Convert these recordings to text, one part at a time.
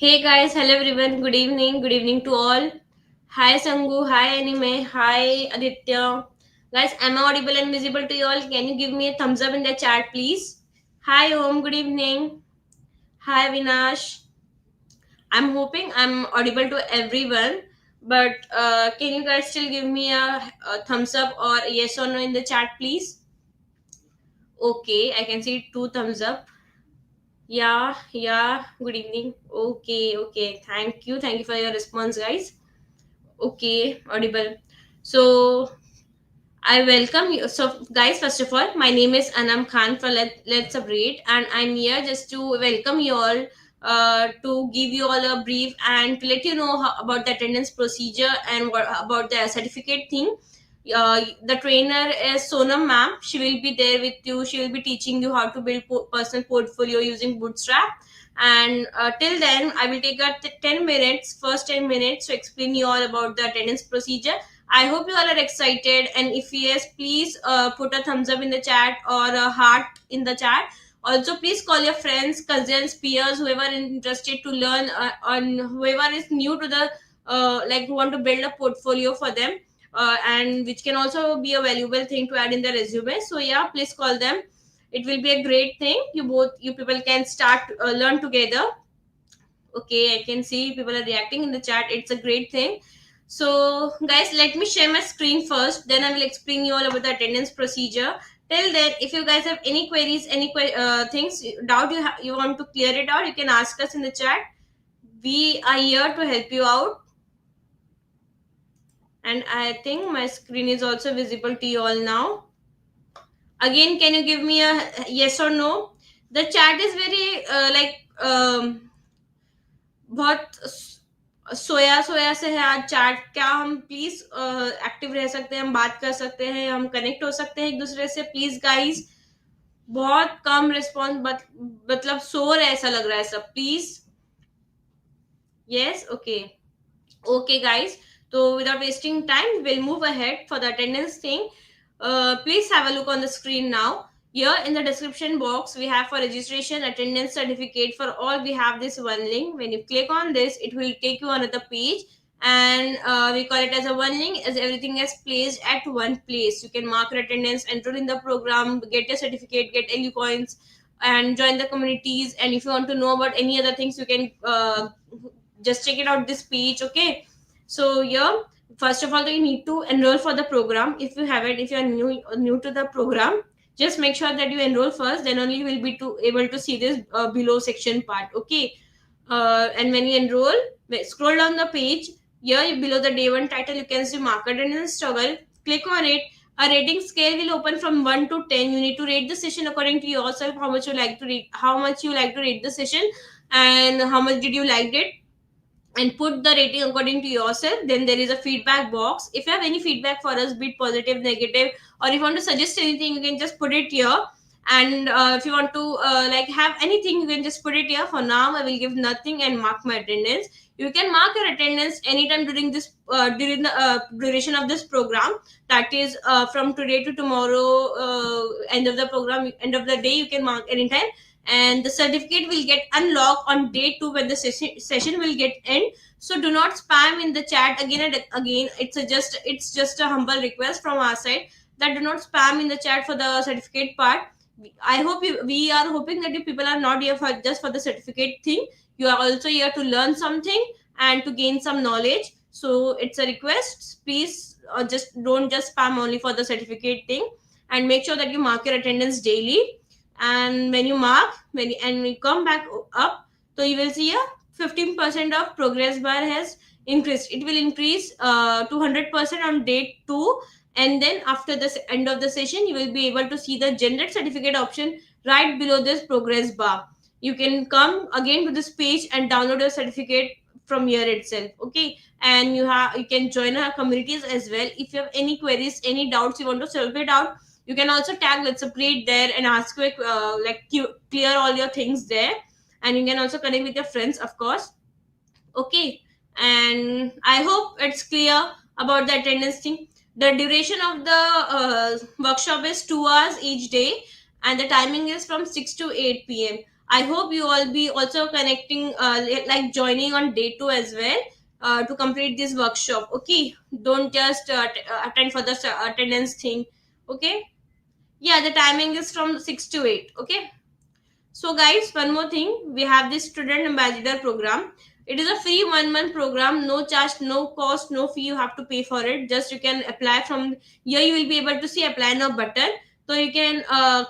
Hey guys, hello everyone, good evening to all. Hi Sangu, hi Anime, hi Aditya. Guys, am I audible and visible to you all? Can you give me a thumbs up in the chat, please? Hi Om, good evening. Hi Vinash. I'm hoping I'm audible to everyone, but can you guys still give me a thumbs up or a yes or no in the chat, please? Okay, I can see two thumbs up. Yeah, yeah, good evening. Okay. Thank you for your response, guys. Okay, audible. So I welcome you. So, guys, first of all, my name is Anam Khan for LetsUpgrade, and I'm here just to welcome you all, to give you all a brief and to let you know about the attendance procedure and about the certificate thing. The trainer is Sonam ma'am. She will be there with you. She will be teaching you how to build personal portfolio using Bootstrap. And till then, I will take 10 minutes, first 10 minutes to explain you all about the attendance procedure. I hope you all are excited, and if yes, please put a thumbs up in the chat or a heart in the chat. Also, please call your friends, cousins, peers, whoever is interested to learn, on whoever is new to the like who want to build a portfolio for them, and which can also be a valuable thing to add in the resume. So yeah, please call them. It will be a great thing. You people can start learn together. Okay, I can see people are reacting in the chat. It's a great thing. So, guys, let me share my screen first. Then I will explain you all about the attendance procedure. Till then, if you guys have any queries, things, doubt you want to clear it out, you can ask us in the chat. We are here to help you out. And I think my screen is also visible to you all now. Again, can you give me a yes or no? The chat is very बहुत सोया सोया से है आज chat. क्या हम please active रह सकते हैं, हम बात कर सकते हैं, हम कनेक्ट हो सकते हैं एक दूसरे से, प्लीज गाइस. बहुत कम रिस्पॉन्स, मतलब शोर ऐसा लग रहा है सब, please. Yes, okay. Okay, guys. So, without wasting time, we'll move ahead for the attendance thing. Please have a look on the screen now. Here in the description box, we have for registration attendance certificate for all. We have this one link. When you click on this, it will take you another page, and we call it as a one link, as everything is placed at one place. You can mark your attendance, enroll in the program, get your certificate, get LU coins, and join the communities. And if you want to know about any other things, you can just check it out this page. Okay, so here, first of all, you need to enroll for the program. If you haven't, if you are new to the program, just make sure that you enroll first, then only you will be able to see this below section part. Okay, and when you enroll, scroll down the page. Here below the day one title, you can see market and struggle. Click on it. A rating scale will open from 1 to 10. You need to rate the session according to yourself, how much you like to read, how much you like to rate the session, and how much did you like it, and put the rating according to yourself. Then there is a feedback box. If you have any feedback for us, be it positive, negative, or if you want to suggest anything, you can just put it here. And if you want to have anything, you can just put it here. For now, I will give nothing and mark my attendance. You can mark your attendance anytime during this during the duration of this program. That is from today to tomorrow, end of the program, end of the day, you can mark anytime. And the certificate will get unlocked on day 2 when the session will get end. So do not spam in the chat again and again. It's just a humble request from our side that do not spam in the chat for the certificate part. We are hoping that you people are not here for just for the certificate thing. You are also here to learn something and to gain some knowledge. So it's a request, please. Just don't just spam only for the certificate thing, and make sure that you mark your attendance daily. And when you mark, when you come back up, so you will see a 15% of progress bar has increased. It will increase to 100% on day 2. And then after the end of the session, you will be able to see the generate certificate option right below this progress bar. You can come again to this page and download your certificate from here itself. Okay, and you can join our communities as well. If you have any queries, any doubts, you want to solve it out, you can also tag LetsUpgrade there and ask quick, clear all your things there. And you can also connect with your friends, of course. Okay, and I hope it's clear about the attendance thing. The duration of the workshop is 2 hours each day, and the timing is from 6 to 8 p.m. I hope you all be also connecting, like joining on day 2 as well, to complete this workshop. Okay, don't just attend for the attendance thing. Okay, yeah, the timing is from 6 to 8. Okay. So, guys, one more thing, we have this student ambassador program. It is a free 1 month program, no charge, no cost, no fee. You have to pay for it. Just you can apply from here. You will be able to see apply now button. So you can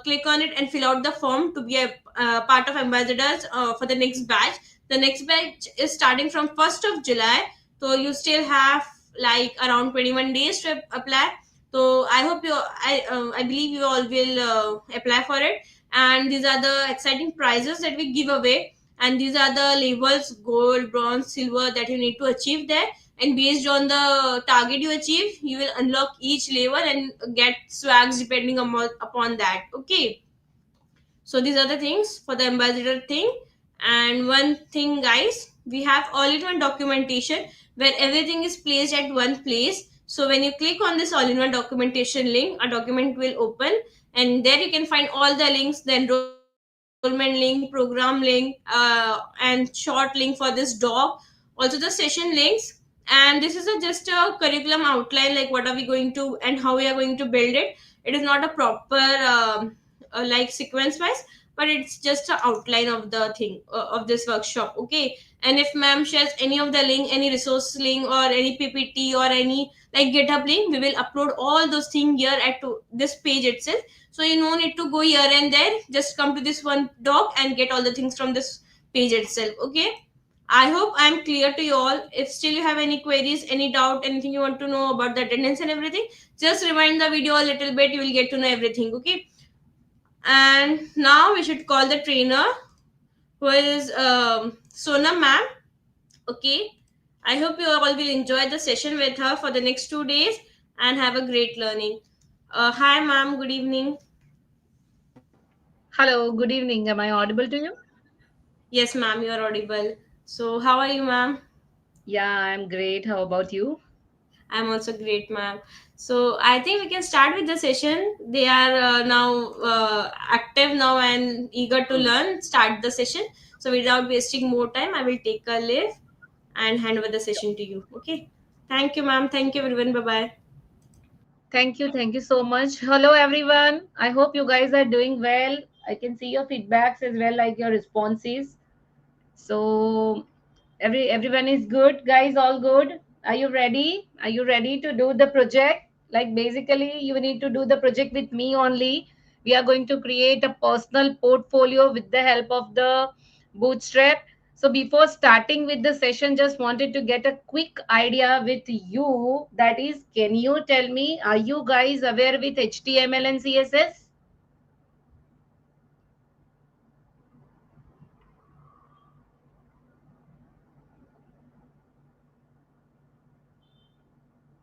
click on it and fill out the form to be a part of ambassadors for the next batch. The next batch is starting from 1st of July. So you still have like around 21 days to apply. So I hope I believe you all will apply for it. And these are the exciting prizes that we give away, and these are the levels: gold, bronze, silver, that you need to achieve there. And based on the target you achieve, you will unlock each level and get swags depending upon that. Okay, so these are the things for the ambassador thing. And one thing, guys, we have all-in-one documentation where everything is placed at one place. So when you click on this all-in-one documentation link, a document will open, and there you can find all the links: the enrollment link, program link, and short link for this doc, also the session links. And this is just a curriculum outline, like what are we going to and how we are going to build it. It is not a proper like sequence wise, but it's just an outline of the thing of this workshop. Okay, and if ma'am shares any of the link, any resource link or any ppt or any like github link, we will upload all those things here at to this page itself. So you no need to go here and there, just come to this one doc and get all the things from this page itself. Okay, I hope I'm clear to you all. If still you have any queries, any doubt, anything you want to know about the attendance and everything, just rewind the video a little bit, you will get to know everything. Okay, and now we should call the trainer, who is Sonam ma'am. Okay, I hope you all will enjoy the session with her for the next 2 days and have a great learning. Hi ma'am, good evening. Hello, good evening. Am I audible to you? Yes ma'am, you are audible. So how are you ma'am? Yeah, I'm great. How about you? I'm also great ma'am. So I think we can start with the session. They are now active now and eager to Hmm. learn. Start the session. So without wasting more time, I will take a leave and hand over the session to you. Okay. Thank you, ma'am. Thank you, everyone. Bye bye. Thank you. Thank you so much. Hello, everyone. I hope you guys are doing well. I can see your feedbacks as well, like your responses. So everyone is good, guys. All good. Are you ready? Are you ready to do the project? Like basically, you need to do the project with me only. We are going to create a personal portfolio with the help of the Bootstrap. So before starting with the session, just wanted to get a quick idea with you. That is, can you tell me, are you guys aware with HTML and CSS?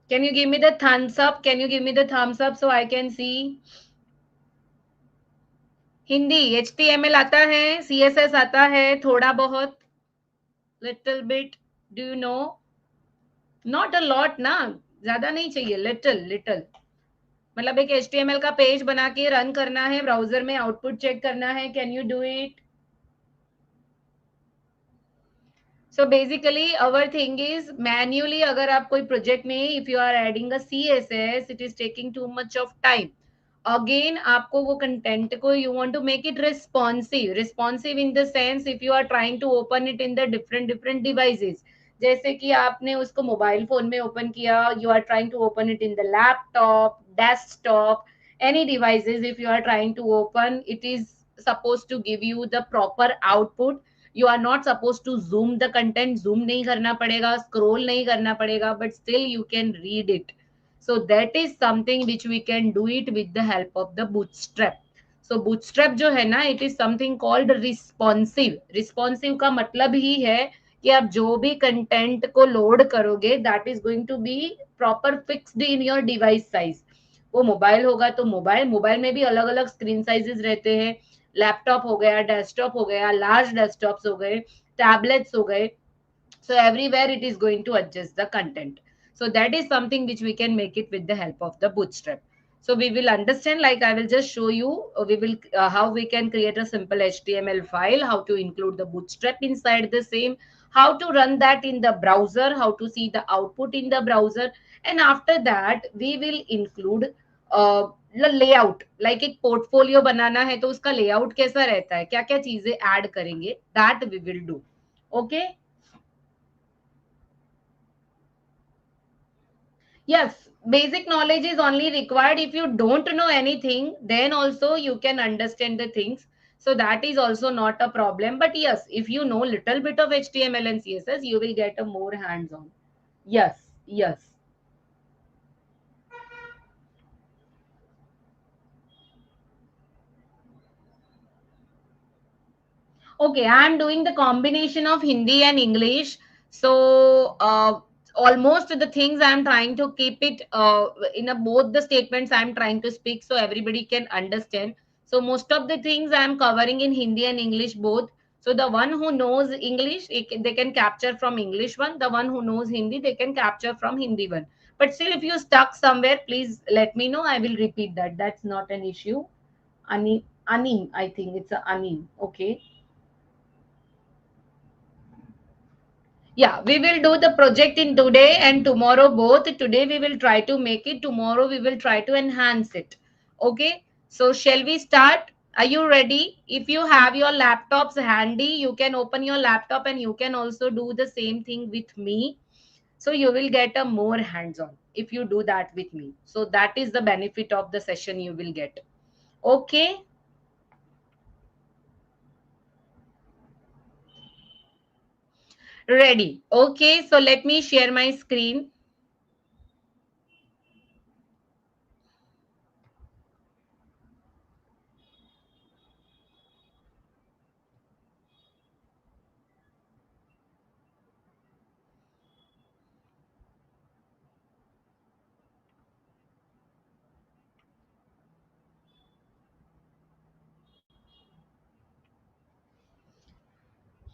Can you give me the thumbs up? Can you give me the thumbs up so I can see? Hindi HTML आता है, CSS आता है थोड़ा बहुत, little bit, do you know? Not a lot ना, ज्यादा नहीं चाहिए, लिटिल लिटिल। मतलब एक HTML का पेज बना के रन करना है ब्राउजर में, आउटपुट चेक करना है, can you do it? So basically our thing is manually अगर आप कोई प्रोजेक्ट में if you are adding a CSS, it is taking too much of time. Again आपको वो कंटेंट को you want to make it responsive, responsive in the sense if you are trying to open it in the different different devices. जैसे कि आपने उसको mobile phone में open किया, you are trying to open it in the laptop, desktop, any devices. If you are trying to open, it is supposed to give you the proper output. You are not supposed to zoom the content, zoom नहीं करना पड़ेगा, scroll नहीं करना पड़ेगा, but still you can read it. So that is something which we can do it with the help of the bootstrap. So bootstrap जो है ना, it is something called responsive. Responsive का मतलब ही है कि आप जो भी कंटेंट को लोड करोगे, that is going to be proper fixed in your device size. वो मोबाइल होगा तो मोबाइल, मोबाइल में भी अलग अलग स्क्रीन साइजेस रहते हैं। लैपटॉप हो गया, डेस्कटॉप हो गया, लार्ज डेस्कटॉप्स हो गए, टैबलेट्स हो गए, so everywhere it is going to adjust the content. So that is something which we can make it with the help of the bootstrap. So we will understand, like I will just show you, we will how we can create a simple HTML file, how to include the bootstrap inside the same, how to run that in the browser, how to see the output in the browser. And after that we will include layout, like एक portfolio बनाना है तो उसका layout कैसा रहता है, क्या क्या चीजें ऐड करेंगे, that we will do. Okay. Yes, basic knowledge is only required. If you don't know anything, then also you can understand the things. So that is also not a problem. But yes, if you know little bit of HTML and CSS, you will get a more hands-on. Yes, yes. Okay, I'm doing the combination of Hindi and English. So almost the things I'm trying to keep it in a, both the statements I'm trying to speak so everybody can understand. So most of the things I'm covering in Hindi and English both. So the one who knows English, they can capture from English one. The one who knows Hindi, they can capture from Hindi one. But still, if you stuck somewhere, please let me know. I will repeat that. That's not an issue. Anim, I think it's a Anim. Okay. Yeah, we will do the project in today and tomorrow both. Today we will try to make it. Tomorrow we will try to enhance it. Okay. So shall we start? Are you ready? If you have your laptops handy, you can open your laptop and you can also do the same thing with me. So you will get a more hands-on if you do that with me. So that is the benefit of the session you will get. Okay. Ready. Okay. So let me share my screen.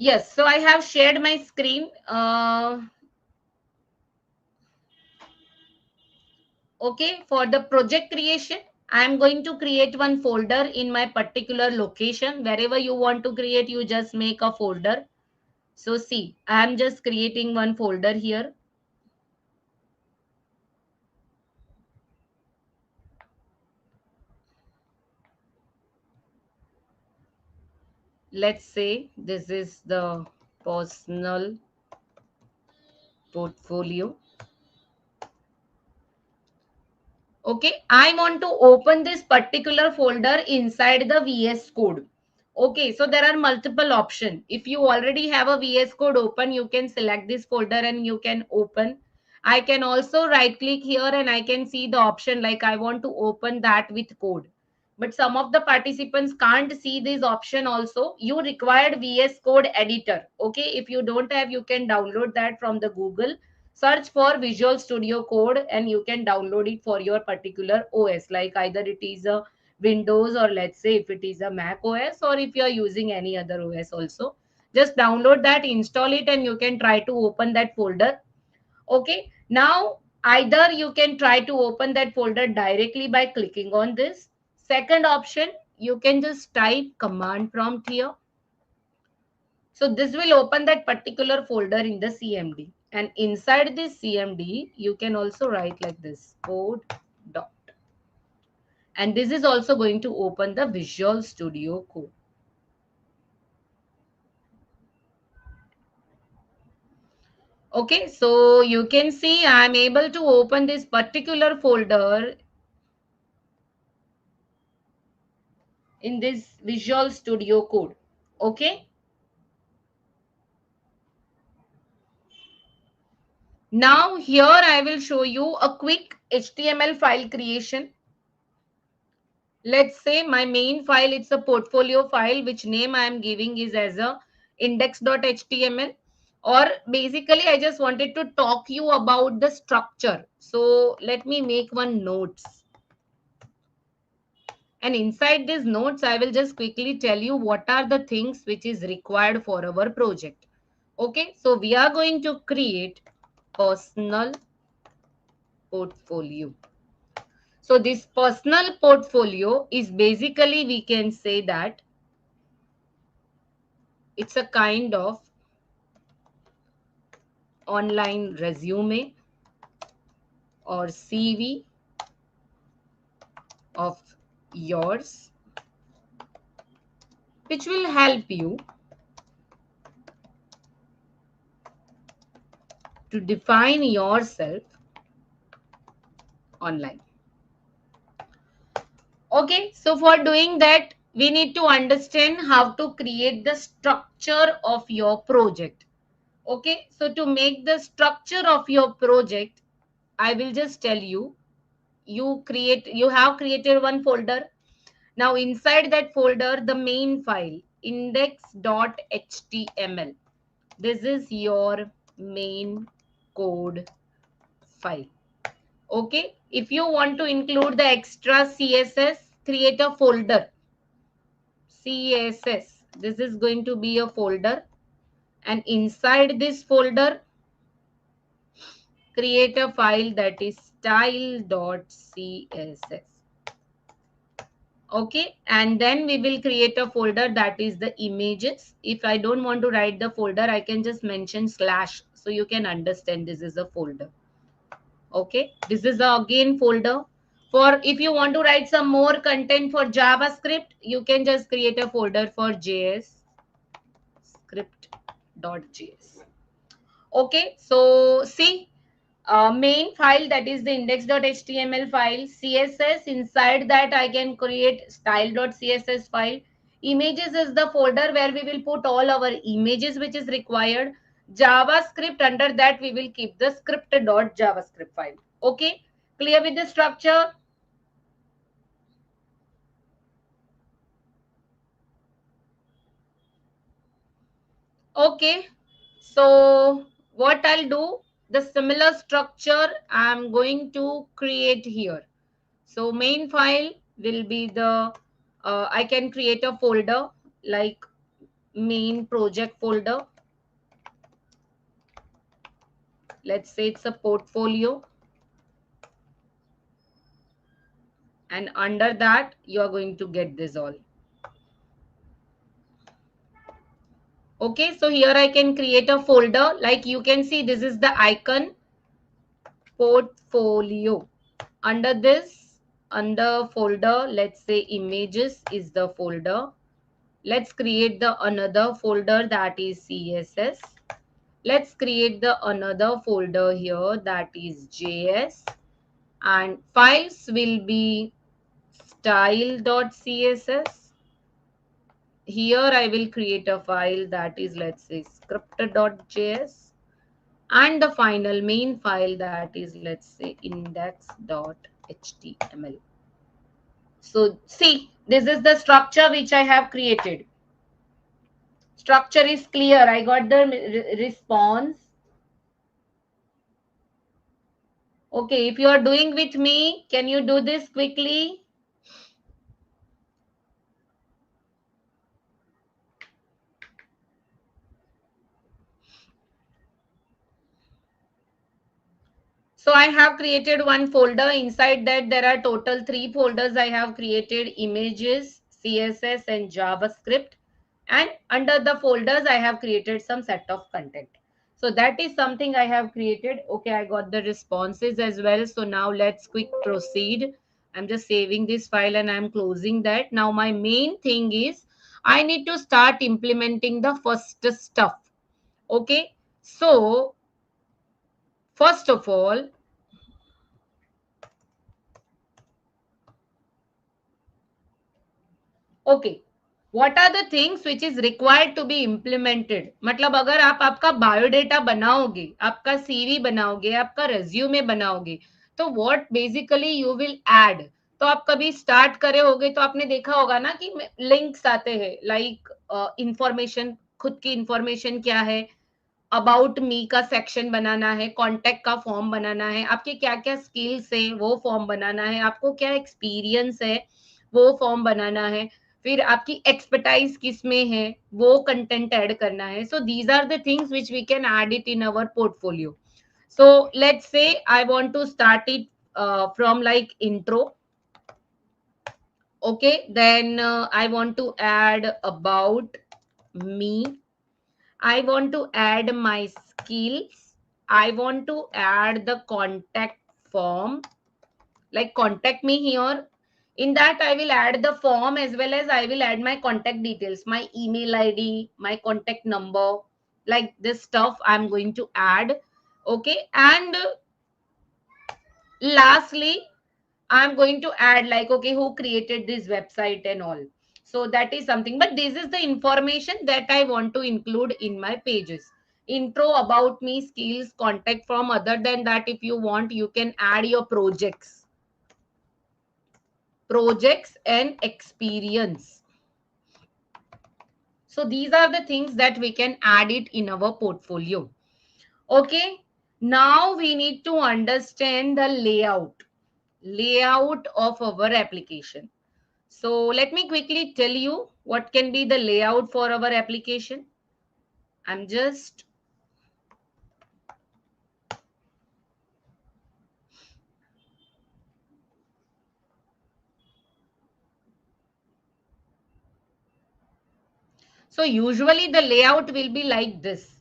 Yes, so I have shared my screen. Okay, for the project creation, I am going to create one folder in my particular location. Wherever you want to create, you just make a folder. So see, I am just creating one folder here. Let's say this is the personal portfolio. Okay, I want to open this particular folder inside the VS code. Okay, so there are multiple options. If you already have a VS code open, you can select this folder and you can open. I can also right click here and I can see the option like I want to open that with code. But some of the participants can't see this option also. You required VS code editor. Okay, if you don't have, you can download that from the Google. Search for Visual Studio Code and you can download it for your particular OS, like either it is a Windows or let's say if it is a Mac OS or if you are using any other OS also. Just download that, install it, and you can try to open that folder. Okay, now either you can try to open that folder directly by clicking on this. Second option, you can just type command prompt here. So this will open that particular folder in the CMD. And inside this CMD, you can also write like this, code dot. And this is also going to open the Visual Studio Code. Okay, so you can see I'm able to open this particular folder in this Visual Studio Code. Okay. Now here I will show you a quick HTML file creation. Let's say my main file, it's a portfolio file, which name I am giving is as a index.html. Or basically I just wanted to talk you about the structure. So let me make one notes. And inside these notes, I will just quickly tell you what are the things which is required for our project. Okay, so we are going to create personal portfolio. So this personal portfolio is basically, we can say that it's a kind of online resume or CV of yours, which will help you to define yourself online. Okay, so for doing that, we need to understand how to create the structure of your project. Okay, so to make the structure of your project, I will just tell you, you have created one folder. Now inside that folder, the main file, index.html, this is your main code file. Okay, if you want to include the extra CSS, create a folder. CSS, this is going to be a folder, and inside this folder, create a file that is style.css. Okay, and then we will create a folder that is the images. If I don't want to write the folder, I can just mention slash, so you can understand this is a folder. Okay, this is again folder. For if you want to write some more content for JavaScript, you can just create a folder for JS script.js. Okay, so see, main file, that is the index.html file, CSS, inside that I can create style.css file. Images is the folder where we will put all our images which is required. JavaScript, under that we will keep the script.javascript file. Okay, clear with the structure? Okay, so what I'll do, the similar structure I'm going to create here. So main file will be the, I can create a folder like main project folder. Let's say it's a portfolio. And under that, you are going to get this all. Okay, so here I can create a folder. Like you can see, this is the icon portfolio. Under this, under folder, let's say images is the folder. Let's create the another folder that is CSS. Let's create the another folder here that is JS, and files will be style.css. Here I will create a file that is, let's say, script.js, and the final main file that is, let's say, index.html. So see, this is the structure which I have created. Structure is clear. I got the response. Okay, if you are doing with me, can you do this quickly? So I have created one folder. Inside that, there are total 3 folders I have created: images, CSS, and JavaScript. And under the folders, I have created some set of content. So that is something I have created. Okay, I got the responses as well. So now let's quick proceed. I'm just saving this file and I'm closing that. Now my main thing is I need to start implementing the first stuff. Okay, so first of all, okay, what are the things which is required to be implemented? मतलब अगर आप आपका biodata बनाओगे, आपका CV बनाओगे, आपका resume बनाओगे, तो what basically you will add? तो आप कभी स्टार्ट करे होगे तो आपने देखा होगा ना कि लिंक्स आते हैं, लाइक इंफॉर्मेशन, खुद की इंफॉर्मेशन क्या है, अबाउट मी का सेक्शन बनाना है, कॉन्टेक्ट का फॉर्म बनाना है, आपके क्या क्या स्किल्स है वो फॉर्म बनाना है, आपको क्या एक्सपीरियंस है वो फॉर्म बनाना है, फिर आपकी एक्सपर्टाइज किस में है वो कंटेंट ऐड करना है. So these are the things which we can add it in our portfolio. So let's say I want to start it from like intro. Okay, then I want to add about me. I want to add my skills. I want to add the contact form, like contact me here. In that, I will add the form as well as I will add my contact details, my email ID, my contact number, like this stuff I'm going to add. Okay, and lastly, I'm going to add like, okay, who created this website and all. So that is something, but this is the information that I want to include in my pages. Intro, about me, skills, contact form. Other than that, if you want, you can add your projects and experience. So these are the things that we can add it in our portfolio. Okay. Now we need to understand the layout of our application. So let me quickly tell you what can be the layout for our application. I'm just so usually the layout will be like this.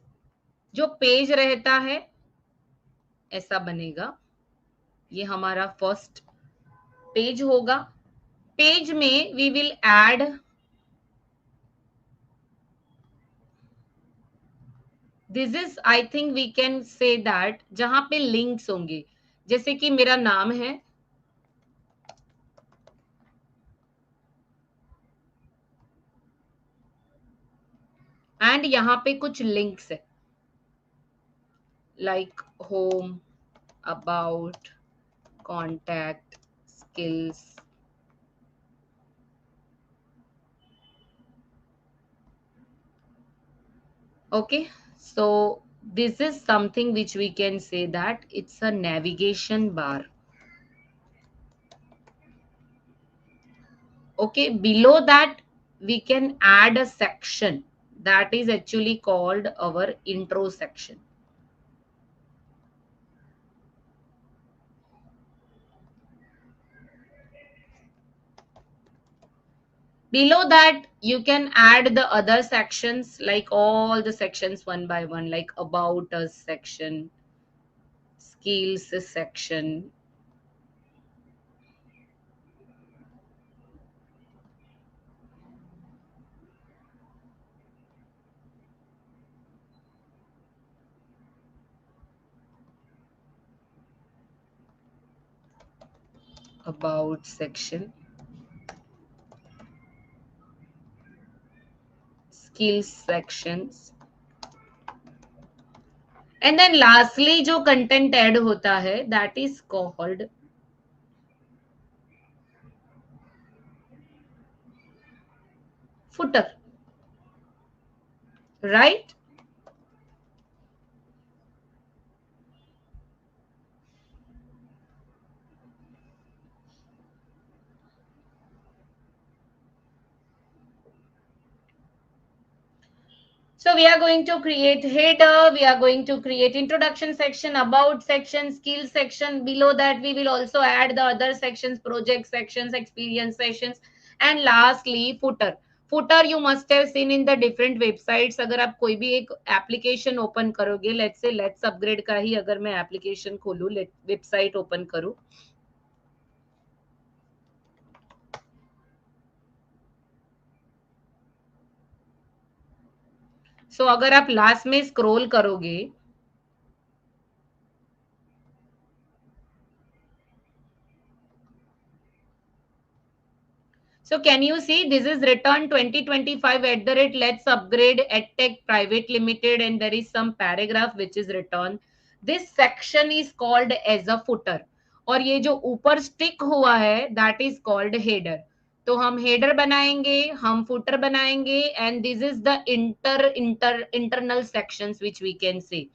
जो page रहता है ऐसा बनेगा. ये हमारा first page होगा. Page में we will add this is I think we can say that जहां पे links होंगे. जैसे कि मेरा नाम है एंड यहाँ पे कुछ लिंक्स है like home, about, contact, skills. Okay, so this is something which we can say that it's a navigation bar. Okay, below that we can add a section that is actually called our intro section. Below that you can add the other sections, like all the sections one by one, like about us section, skills section. About section, skills sections, and then lastly जो content add होता है that is called footer, right? So we are going to create header, we are going to create introduction section, about section, skill section. Below that we will also add the other sections, project sections, experience sections, and lastly footer. Footer you must have seen in the different websites. अगर आप कोई भी एक application open करोगे, let's say let's upgrade का ही अगर मैं application खोलूँ, website open करूँ. So अगर आप लास्ट में स्क्रॉल करोगे, so can you see this is return 2025 at the rate let's upgrade edtech private limited, and there is some paragraph which is returned. This section is called as a footer, और ये जो ऊपर stick हुआ है that is called header. तो हम header बनाएंगे, हम footer बनाएंगे, and this is the internal sections which we can say.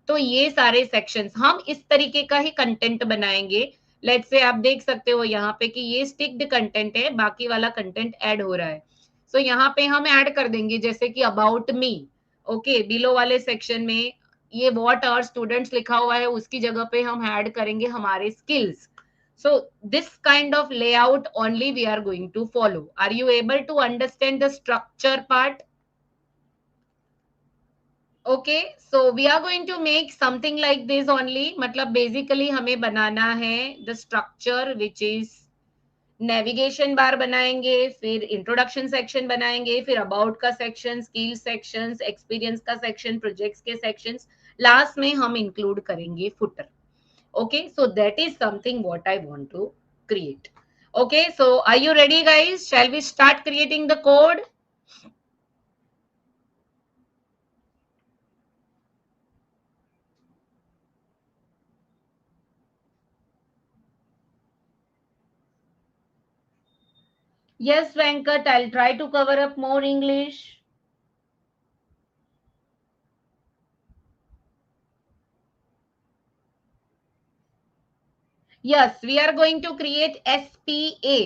तो ये सारे sections हम इस तरीके का ही content बनाएंगे. लेट से आप देख सकते हो यहाँ पे कि ये स्टिक्ड कंटेंट है, बाकी वाला कंटेंट ऐड हो रहा है. सो यहाँ पे हम ऐड कर देंगे जैसे कि अबाउट मी. ओके, बिलो वाले सेक्शन में ये व्हाट आवर स्टूडेंट्स लिखा हुआ है, उसकी जगह पे हम ऐड करेंगे हमारे skills. So this kind of layout only we are going to follow. Are you able to understand the structure part? Okay, so we are going to make something like this only. मतलब basically हमें बनाना है the structure which is navigation bar बनाएंगे, फिर introduction section बनाएंगे, फिर about का section, skill sections, experience का section, projects के सेक्शंस, लास्ट में हम इंक्लूड करेंगे footer. Okay, so that is something what I want to create. Okay, so are you ready guys? Shall we start creating the code? Yes, Venkat, I'll try to cover up more English. Yes, we are going to create SPA,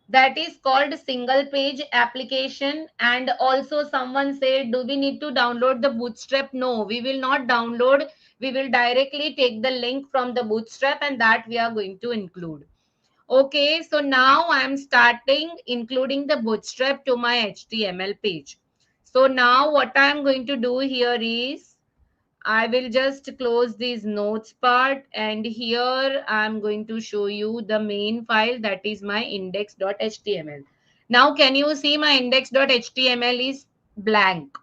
that is called single page application. And also someone said, do we need to download the Bootstrap? No, we will not download. We will directly take the link from the Bootstrap and that we are going to include. Okay, so now I am starting including the Bootstrap to my HTML page. So now what I am going to do here is I will just close this notes part, and here I'm going to show you the main file, that is my index.html. Now can you see my index.html is blank.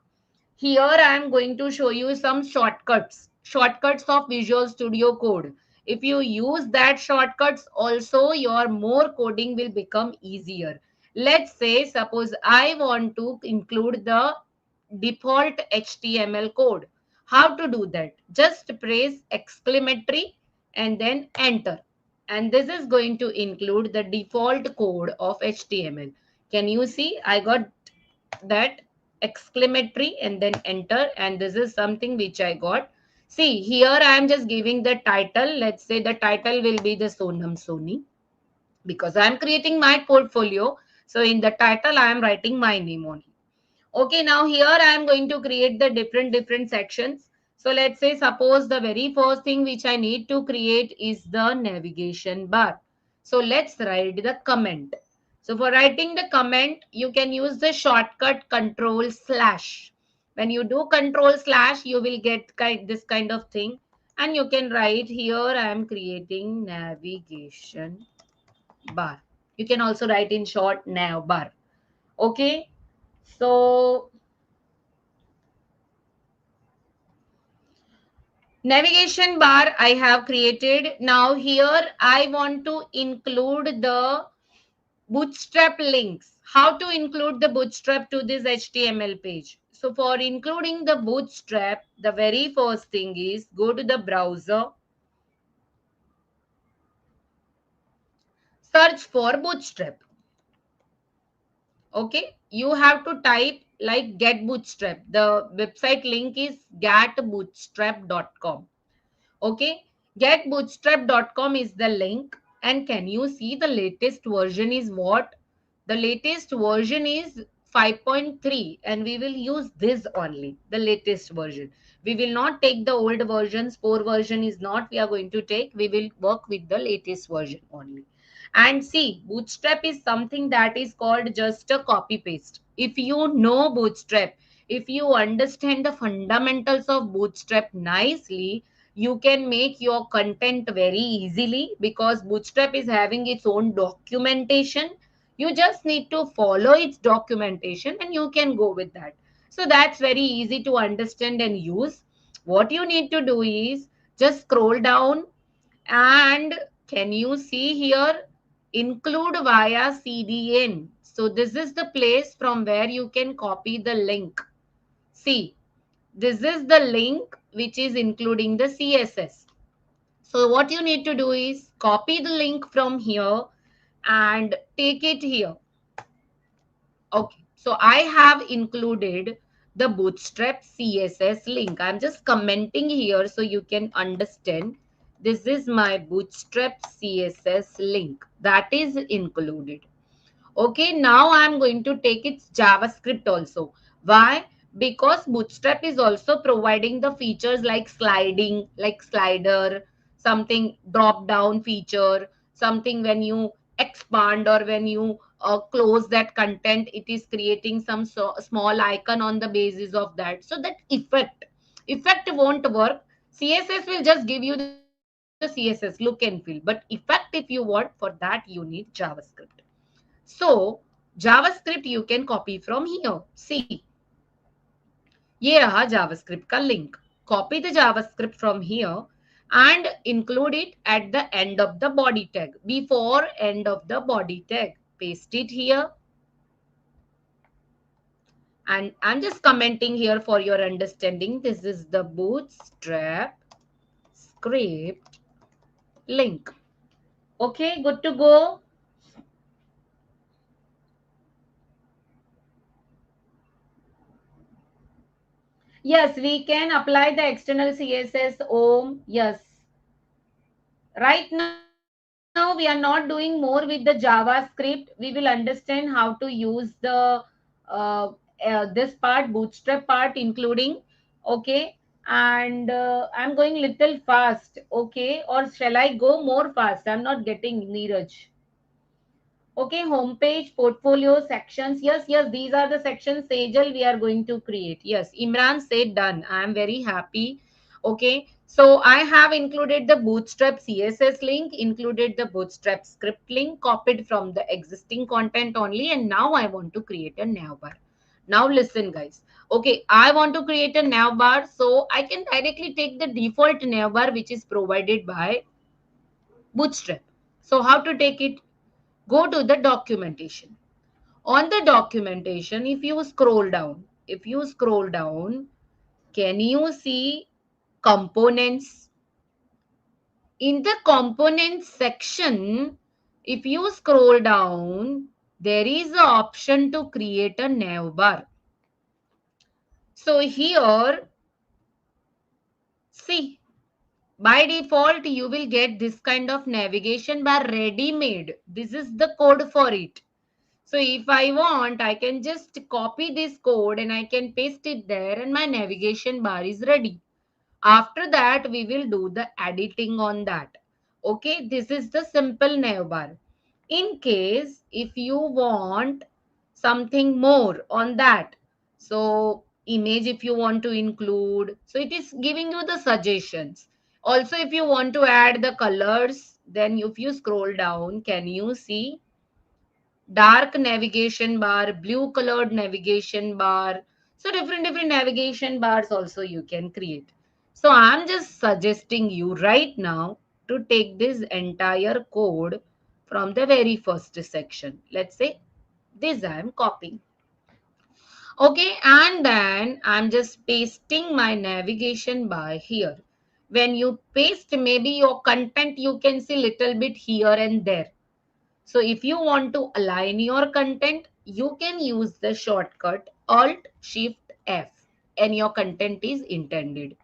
Here I am going to show you some shortcuts of Visual Studio Code. If you use that shortcuts also, your more coding will become easier. Let's say suppose I want to include the default HTML code. How to do that? Just press exclamatory and then enter. And this is going to include the default code of HTML. Can you see? I got that exclamatory and then enter, and this is something which I got. See, here I am just giving the title. Let's say the title will be the Sonam Soni, because I am creating my portfolio. So in the title, I am writing my name only. Okay, now here I am going to create the different sections. So let's say suppose the very first thing which I need to create is the navigation bar. So let's write the comment. So for writing the comment, you can use the shortcut control slash. When you do control slash, you will get this kind of thing. And you can write here, I am creating navigation bar. You can also write in short nav bar. Okay. So navigation bar I have created. Now here I want to include the Bootstrap links. How to include the Bootstrap to this HTML page? So for including the Bootstrap, the very first thing is go to the browser, search for Bootstrap. Okay, you have to type like get Bootstrap. The website link is getbootstrap.com. Okay, getbootstrap.com is the link. And can you see the latest version is what? The latest version is 5.3, and we will use this only, the latest version. We will not take the old versions. 4 version is not we are going to take. We will work with the latest version only. And see, Bootstrap is something that is called just a copy paste. If you know Bootstrap, if you understand the fundamentals of Bootstrap nicely, you can make your content very easily, because Bootstrap is having its own documentation. You just need to follow its documentation and you can go with that. So that's very easy to understand and use. What you need to do is just scroll down, and can you see here, include via CDN. So this is the place from where you can copy the link. See, this is the link which is including the CSS. So what you need to do is copy the link from here and take it here. Okay, so I have included the Bootstrap CSS link. I'm just commenting here so you can understand. This is my Bootstrap CSS link that is included. Okay, now I'm going to take its JavaScript also. Why? Because Bootstrap is also providing the features like sliding, like slider, something drop down feature, something when you expand or when you close that content, it is creating some small icon on the basis of that. So that effect won't work. CSS will just give you the CSS look and feel, but effect if you want, for that you need JavaScript. So JavaScript you can copy from here. See, ये रहा JavaScript का link. Copy the JavaScript from here and include it at the end of the body tag, before end of the body tag. Paste it here, and I'm just commenting here for your understanding. This is the Bootstrap script link. Okay, good to go. Yes, we can apply the external CSS. Yes. Right now, we are not doing more with the JavaScript. We will understand how to use the this part, Bootstrap part, including. Okay, and I'm going little fast. Okay, or shall I go more fast? I'm not getting Neeraj. Okay, homepage, portfolio, sections. Yes, these are the sections, Sejal, we are going to create. Yes, Imran said done. I am very happy. Okay, so I have included the Bootstrap CSS link, included the Bootstrap script link, copied from the existing content only, and now I want to create a navbar. Now listen, guys. Okay, I want to create a navbar, so I can directly take the default navbar which is provided by Bootstrap. So how to take it? Go to the documentation. On the documentation, if you scroll down, can you see components? In the components section, if you scroll down, there is an option to create a navbar. So here, see, by default, you will get this kind of navigation bar ready made. This is the code for it. So if I want, I can just copy this code and I can paste it there and my navigation bar is ready. After that, we will do the editing on that. Okay, this is the simple navbar. In case if you want something more on that, so image if you want to include, so it is giving you the suggestions. Also, if you want to add the colors, then if you scroll down, can you see dark navigation bar, blue colored navigation bar? So different navigation bars also you can create. So I'm just suggesting you right now to take this entire code from the very first section. Let's say this I am copying. Okay, and then I'm just pasting my navigation bar here. When you paste, maybe your content you can see little bit here and there. So if you want to align your content, you can use the shortcut Alt Shift F and your content is intended.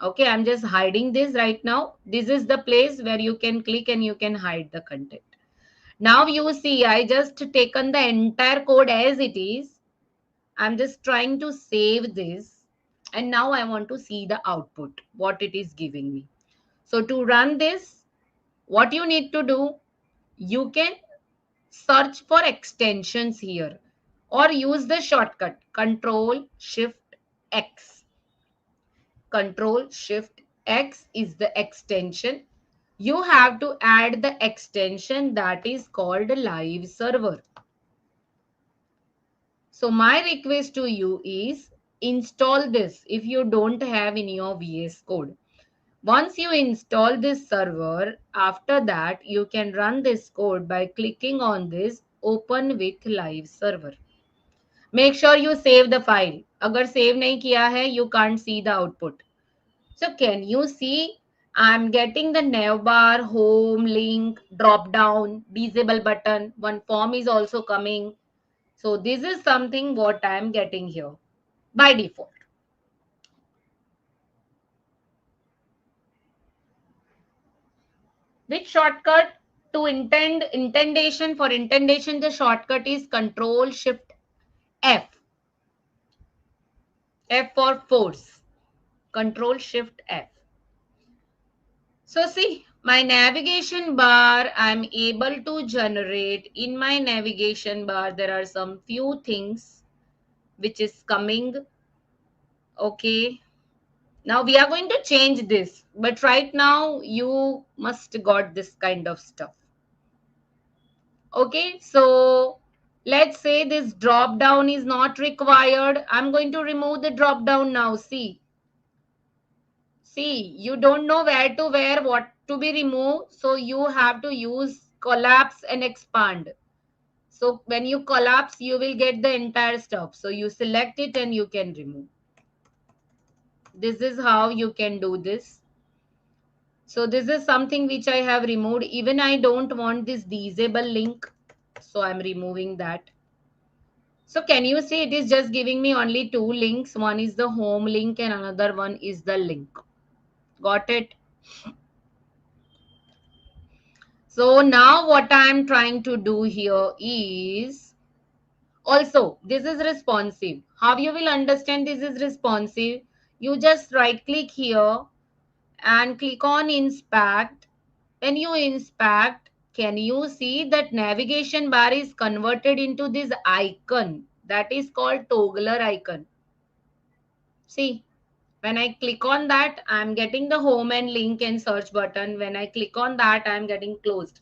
Okay, I'm just hiding this right now. This is the place where you can click and you can hide the content. Now you see, I just taken the entire code as it is. I'm just trying to save this. And now I want to see the output, what it is giving me. So to run this, what you need to do, you can search for extensions here or use the shortcut Control Shift X. Control Shift X is the extension. You have to add the extension that is called live server. So my request to you is install this if you don't have in your VS Code. Once you install this server, after that you can run this code by clicking on this open with live server. Make sure you save the file. अगर save नहीं किया है, you can't see the output. So can you see? I'm getting the navbar, home, link, drop down, disable button. One form is also coming. So this is something what I'm getting here by default. Which shortcut to intendation? For intendation, the shortcut is Control Shift F. F for force. Control Shift F. So see, My navigation bar, I'm able to generate. In my navigation bar, there are some few things which is coming. Okay. Now we are going to change this. But right now, you must got this kind of stuff. Okay. So let's say this drop down is not required. I'm going to remove the drop down now. See, you don't know where to wear, what to be removed. So you have to use collapse and expand. So when you collapse, you will get the entire stuff. So you select it and you can remove. This is how you can do this. So this is something which I have removed. Even I don't want this disable link. So I'm removing that. So can you see it is just giving me only two links. One is the home link and another one is the link. Got it? So now what I'm trying to do here is also this is responsive. How you will understand this is responsive? You just right click here and click on inspect. When you inspect, can you see that navigation bar is converted into this icon that is called toggler icon? See, when I click on that, I'm getting the home and link and search button. When I click on that, I'm getting closed.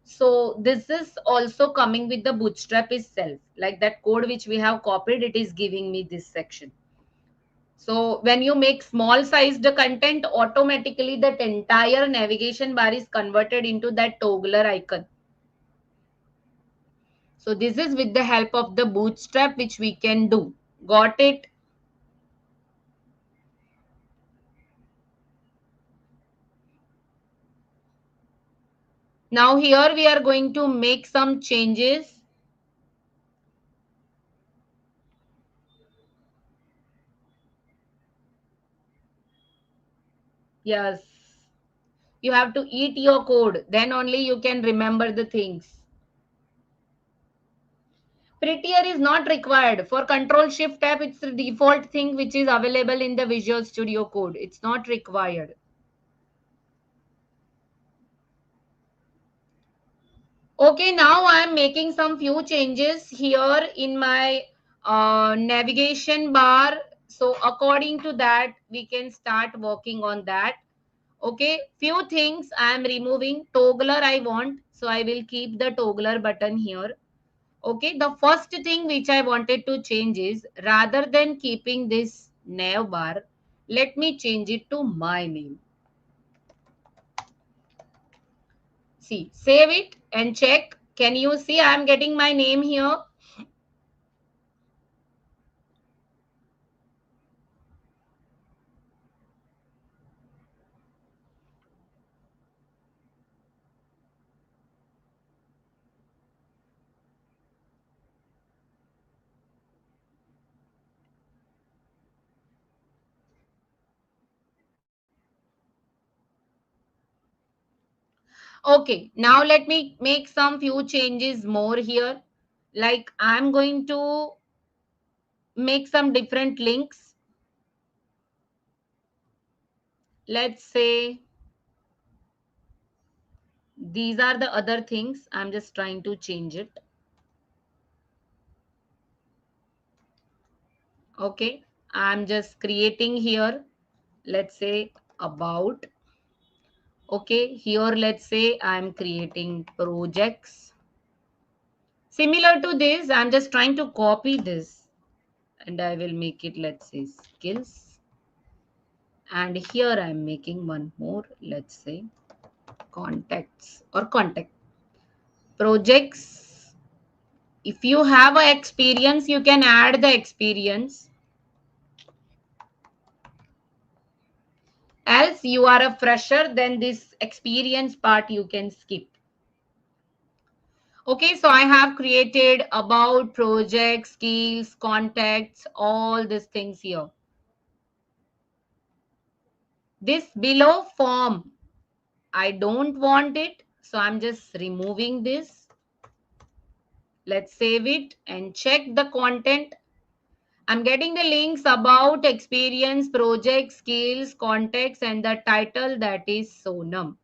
So this is also coming with the Bootstrap itself. Like that code which we have copied, it is giving me this section. So when you make small sized content, automatically that entire navigation bar is converted into that toggler icon. So this is with the help of the Bootstrap which we can do. Got it? Now here we are going to make some changes. Yes. You have to eat your code. Then only you can remember the things. Prettier is not required. For Control Shift tab, it's the default thing which is available in the Visual Studio Code. It's not required. Okay, now I am making some few changes here in my navigation bar. So according to that, we can start working on that. Okay, few things I am removing. Toggler I want. So I will keep the toggler button here. Okay, the first thing which I wanted to change is rather than keeping this nav bar, let me change it to my name. See, save it and check. Can you see I am getting my name here? Okay, now let me make some few changes more here. Like I'm going to make some different links. Let's say these are the other things. I'm just trying to change it. Okay, I'm just creating here. Let's say about. Okay, here let's say I'm creating projects. Similar to this, I'm just trying to copy this and I will make it, let's say, skills. And here I'm making one more, let's say, contacts or contact projects. If you have a experience, you can add the experience. Else you are a fresher, then this experience part you can skip. Okay, so I have created about projects, skills, contacts, all these things here. This below form, I don't want it. So I'm just removing this. Let's save it and check the content. I'm getting the links about experience, project, skills, contacts, and the title that is Sonam.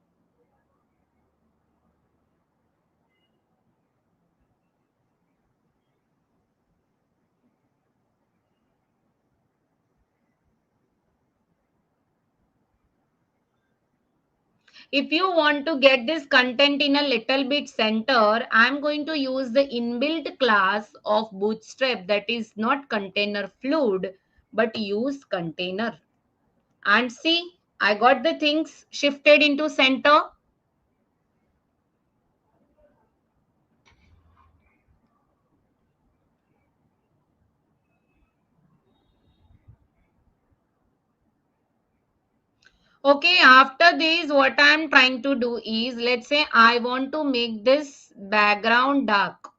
If you want to get this content in a little bit center, I'm going to use the inbuilt class of Bootstrap that is not container fluid, but use container. And see, I got the things shifted into center. Okay, after this, what I'm trying to do is, let's say I want to make this background dark.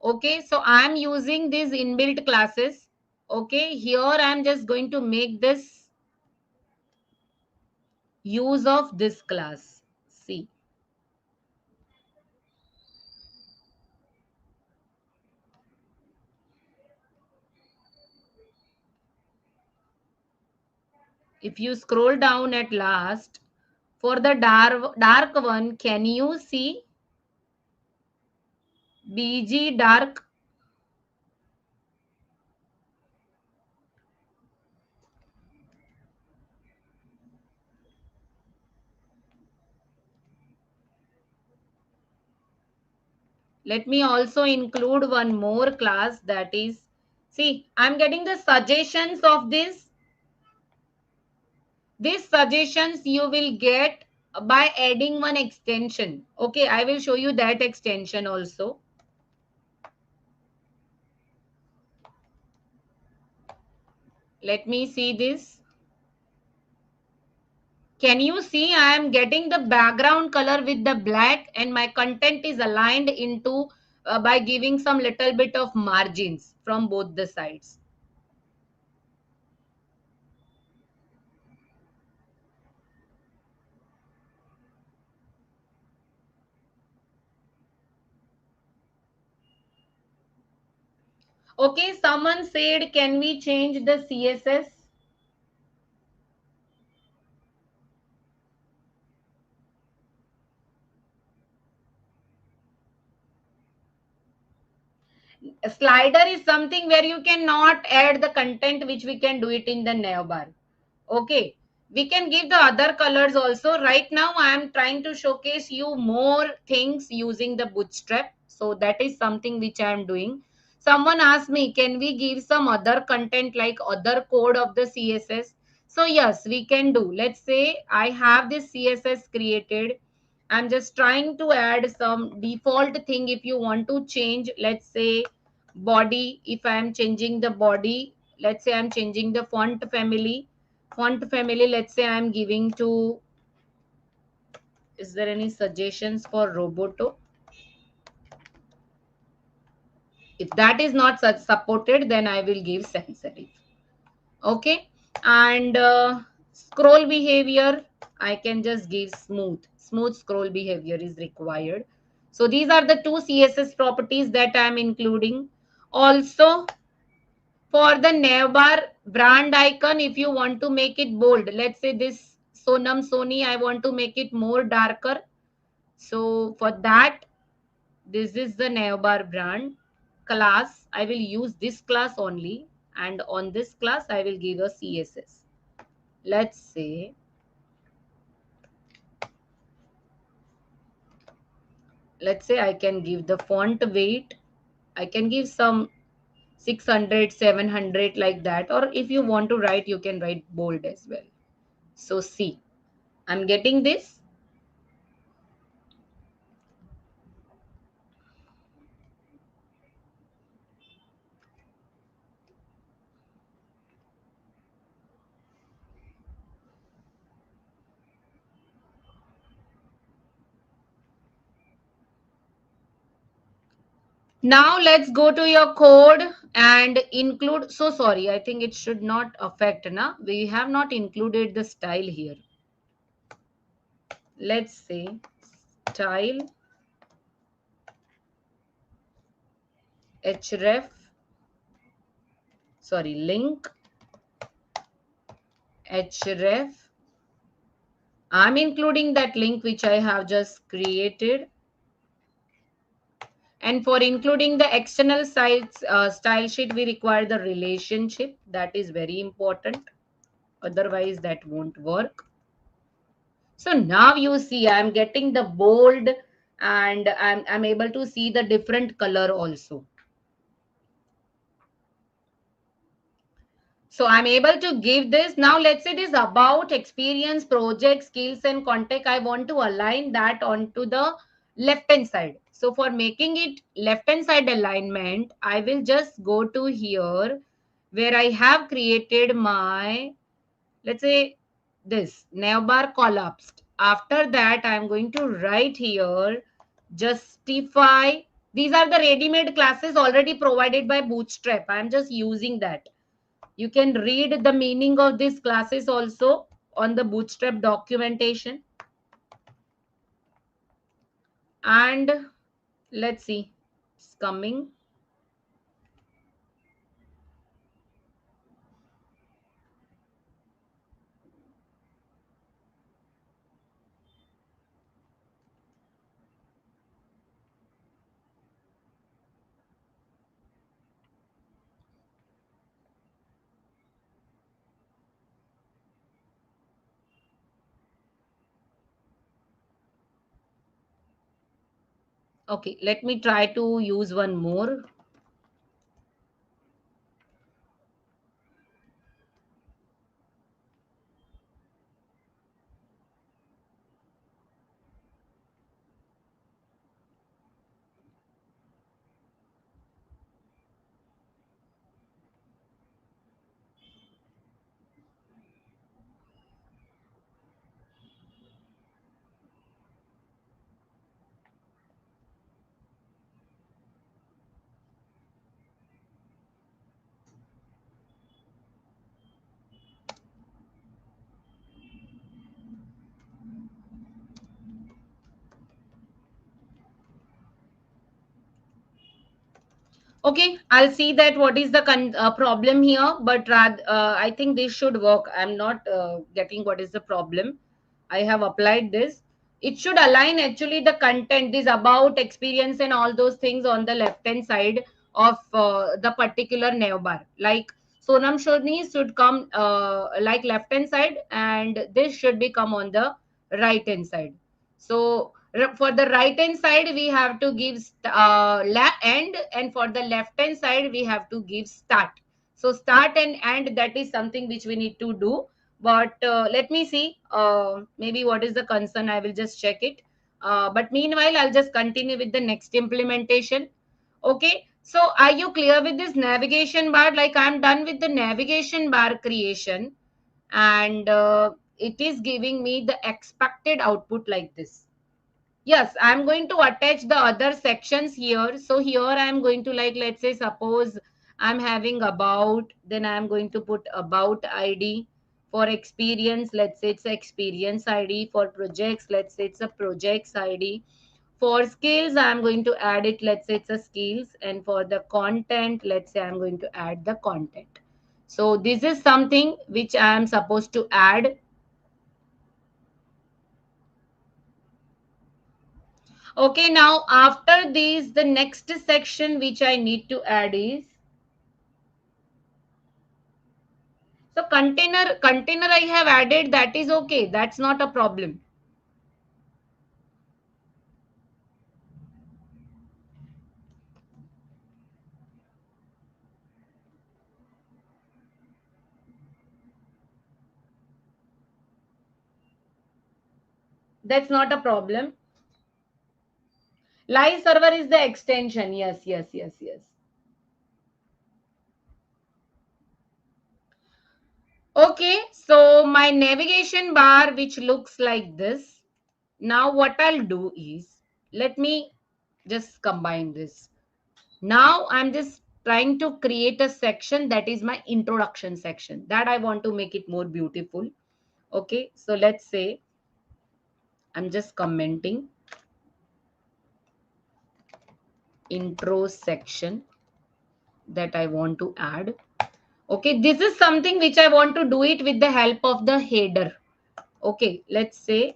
Okay, so I'm using these inbuilt classes. Okay, here I'm just going to make this use of this class. See, if you scroll down at last, for the dark one, can you see BG dark? Let me also include one more class, that is, see, I'm getting the suggestions of this. These suggestions you will get by adding one extension. Okay, I will show you that extension also. Let me see this. Can you see I am getting the background color with the black, and my content is aligned into by giving some little bit of margins from both the sides. Okay, someone said, can we change the CSS? A slider is something where you cannot add the content, which we can do it in the navbar. Okay, we can give the other colors also. Right now I am trying to showcase you more things using the Bootstrap, so that is something which I am doing. Someone asked me, can we give some other content like other code of the CSS? So yes, we can do. Let's say I have this CSS created. I'm just trying to add some default thing. If you want to change, let's say body, if I am changing the body, let's say I'm changing the font family, let's say I'm giving to, is there any suggestions for Roboto? If that is not such supported, then I will give sans serif. Okay, and scroll behavior, I can just give smooth scroll behavior is required. So these are the two CSS properties that I am including. Also, for the navbar brand icon, if you want to make it bold, let's say this Sonam Soni, I want to make it more darker. So for that, this is the navbar brand class. I will use this class only. And on this class, I will give a CSS. Let's say I can give the font weight. I can give some 600, 700 like that. Or if you want to write, you can write bold as well. So see, I'm getting this. Now let's go to your code and include. So sorry, I think it should not affect. Na? We have not included the style here. Let's say style href, sorry, link href. I'm including that link which I have just created. And for including the external sites style sheet, we require the relationship. That is very important. Otherwise, that won't work. So now you see I'm getting the bold, and I'm able to see the different color also. So I'm able to give this. Now let's say it is about experience, project, skills, and contact. I want to align that onto the left hand side. So for making it left hand side alignment, I will just go to here where I have created my, let's say, this navbar collapsed. After that, I'm going to write here justify. These are the ready-made classes already provided by Bootstrap. I'm just using that. You can read the meaning of these classes also on the Bootstrap documentation. And let's see, it's coming. Okay, let me try to use one more. Okay, I'll see that what is the problem here, but I think this should work. I'm not getting what is the problem. I have applied this. It should align actually the content, this about experience and all those things on the left hand side of the particular navbar. Like Sonam Shodni should come like left hand side, and this should be come on the right hand side. So for the right hand side we have to give end, and for the left hand side we have to give start. So start and end, that is something which we need to do. But let me see, maybe what is the concern, I will just check it. But meanwhile I'll just continue with the next implementation. Okay, so are you clear with this navigation bar? Like I'm done with the navigation bar creation, and it is giving me the expected output like this. Yes, I'm going to attach the other sections here. So here I'm going to, like, let's say, suppose I'm having about, then I'm going to put about ID. For experience, let's say it's experience ID. For projects, let's say it's a projects ID. For skills, I'm going to add it, let's say it's a skills. And for the content, let's say I'm going to add the content. So this is something which I am supposed to add. Okay, now after this, the next section which I need to add is, so container I have added, that is okay. That's not a problem. That's not a problem. Live server is the extension. Yes, yes, yes, yes. Okay, so my navigation bar which looks like this. Now what I'll do is, let me just combine this. Now I'm just trying to create a section that is my introduction section, that I want to make it more beautiful. Okay, so let's say I'm just commenting intro section that I want to add. Okay, this is something which I want to do it with the help of the header. Okay, let's say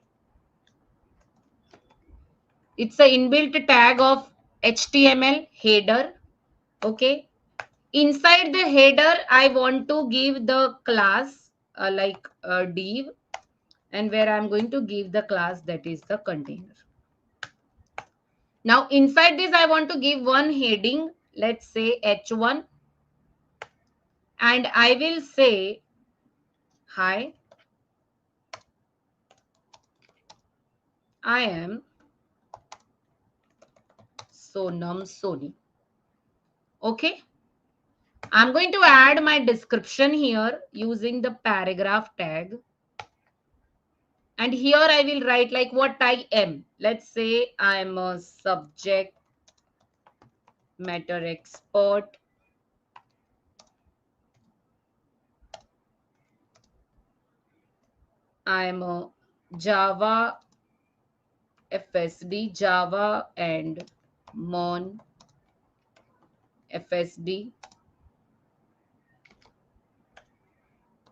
it's a inbuilt tag of HTML header. Okay, inside the header I want to give the class div. and where I'm going to give the class that is the container. Now inside this, I want to give one heading, let's say H1, and I will say, hi, I am Sonam Soni. Okay. I'm going to add my description here using the paragraph tag. And here I will write like what I am. Let's say I'm a subject matter expert. I'm a Java FSD, Java and Mon FSD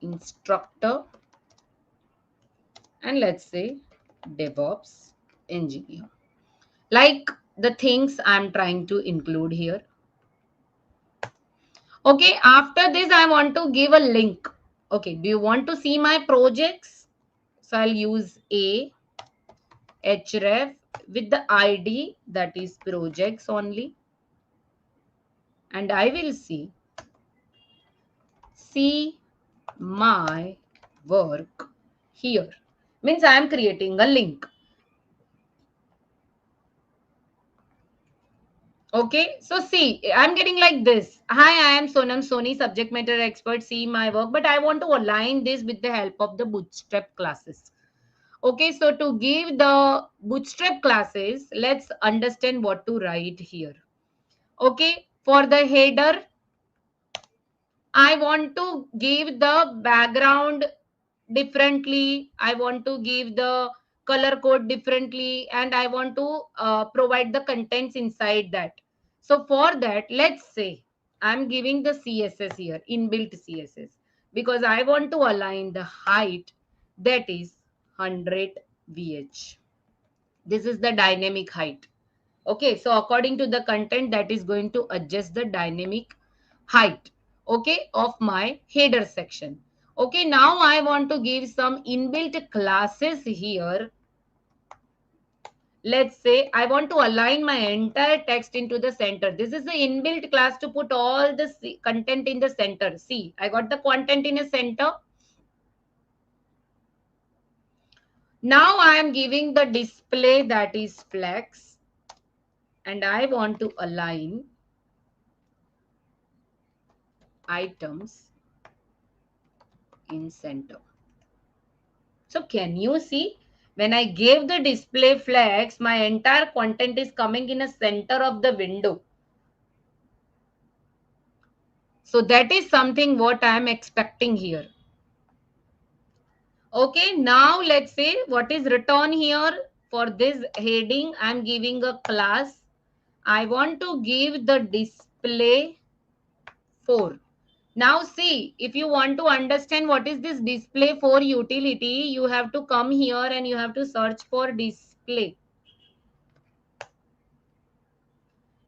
instructor, and let's say DevOps engineer. Like the things I'm trying to include here. Okay, after this, I want to give a link. Okay, do you want to see my projects? So I'll use a href with the ID that is projects only. And I will see my work here. Means I am creating a link. Okay, so see, I'm getting like this. Hi, I am Sonam Soni, subject matter expert. See my work, but I want to align this with the help of the Bootstrap classes. Okay, so to give the Bootstrap classes, let's understand what to write here. Okay, for the header, I want to give the background differently. I want to give the color code differently, and I want to provide the contents inside that. So for that, let's say I'm giving the CSS here, inbuilt CSS, because I want to align the height that is 100 VH. This is the dynamic height. Okay, so according to the content, that is going to adjust the dynamic height, okay, of my header section. Okay, now I want to give some inbuilt classes here. Let's say I want to align my entire text into the center. This is the inbuilt class to put all the content in the center. See, I got the content in a center. Now I am giving the display that is flex, and I want to align items in center. So can you see, when I gave the display flex, my entire content is coming in a center of the window. So that is something what I am expecting here. Okay, now let's say what is written here. For this heading, I am giving a class. I want to give the display 4. Now see, if you want to understand what is this display 4 utility, you have to come here and you have to search for display.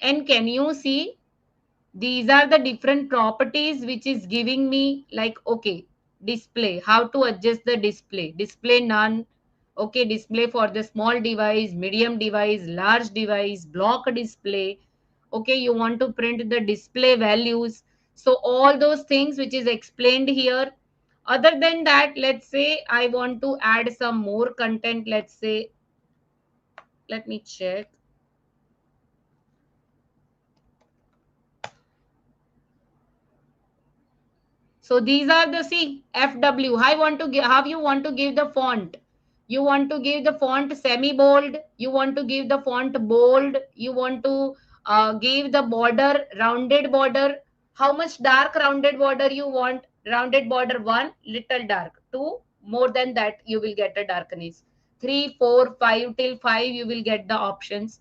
And can you see, these are the different properties which is giving me, like, okay, display, how to adjust the display none. Okay, display for the small device, medium device, large device, block display. Okay, you want to print the display values. So all those things which is explained here. Other than that, let's say I want to add some more content. Let's say, let me check. So these are the, see, FW. I want to give, how you want to give the font. You want to give the font semi-bold. You want to give the font bold. You want to give the border, rounded border. How much dark rounded border you want? Rounded border 1, little dark. 2, more than that, you will get a darkness. 3, 4, 5, till 5, you will get the options.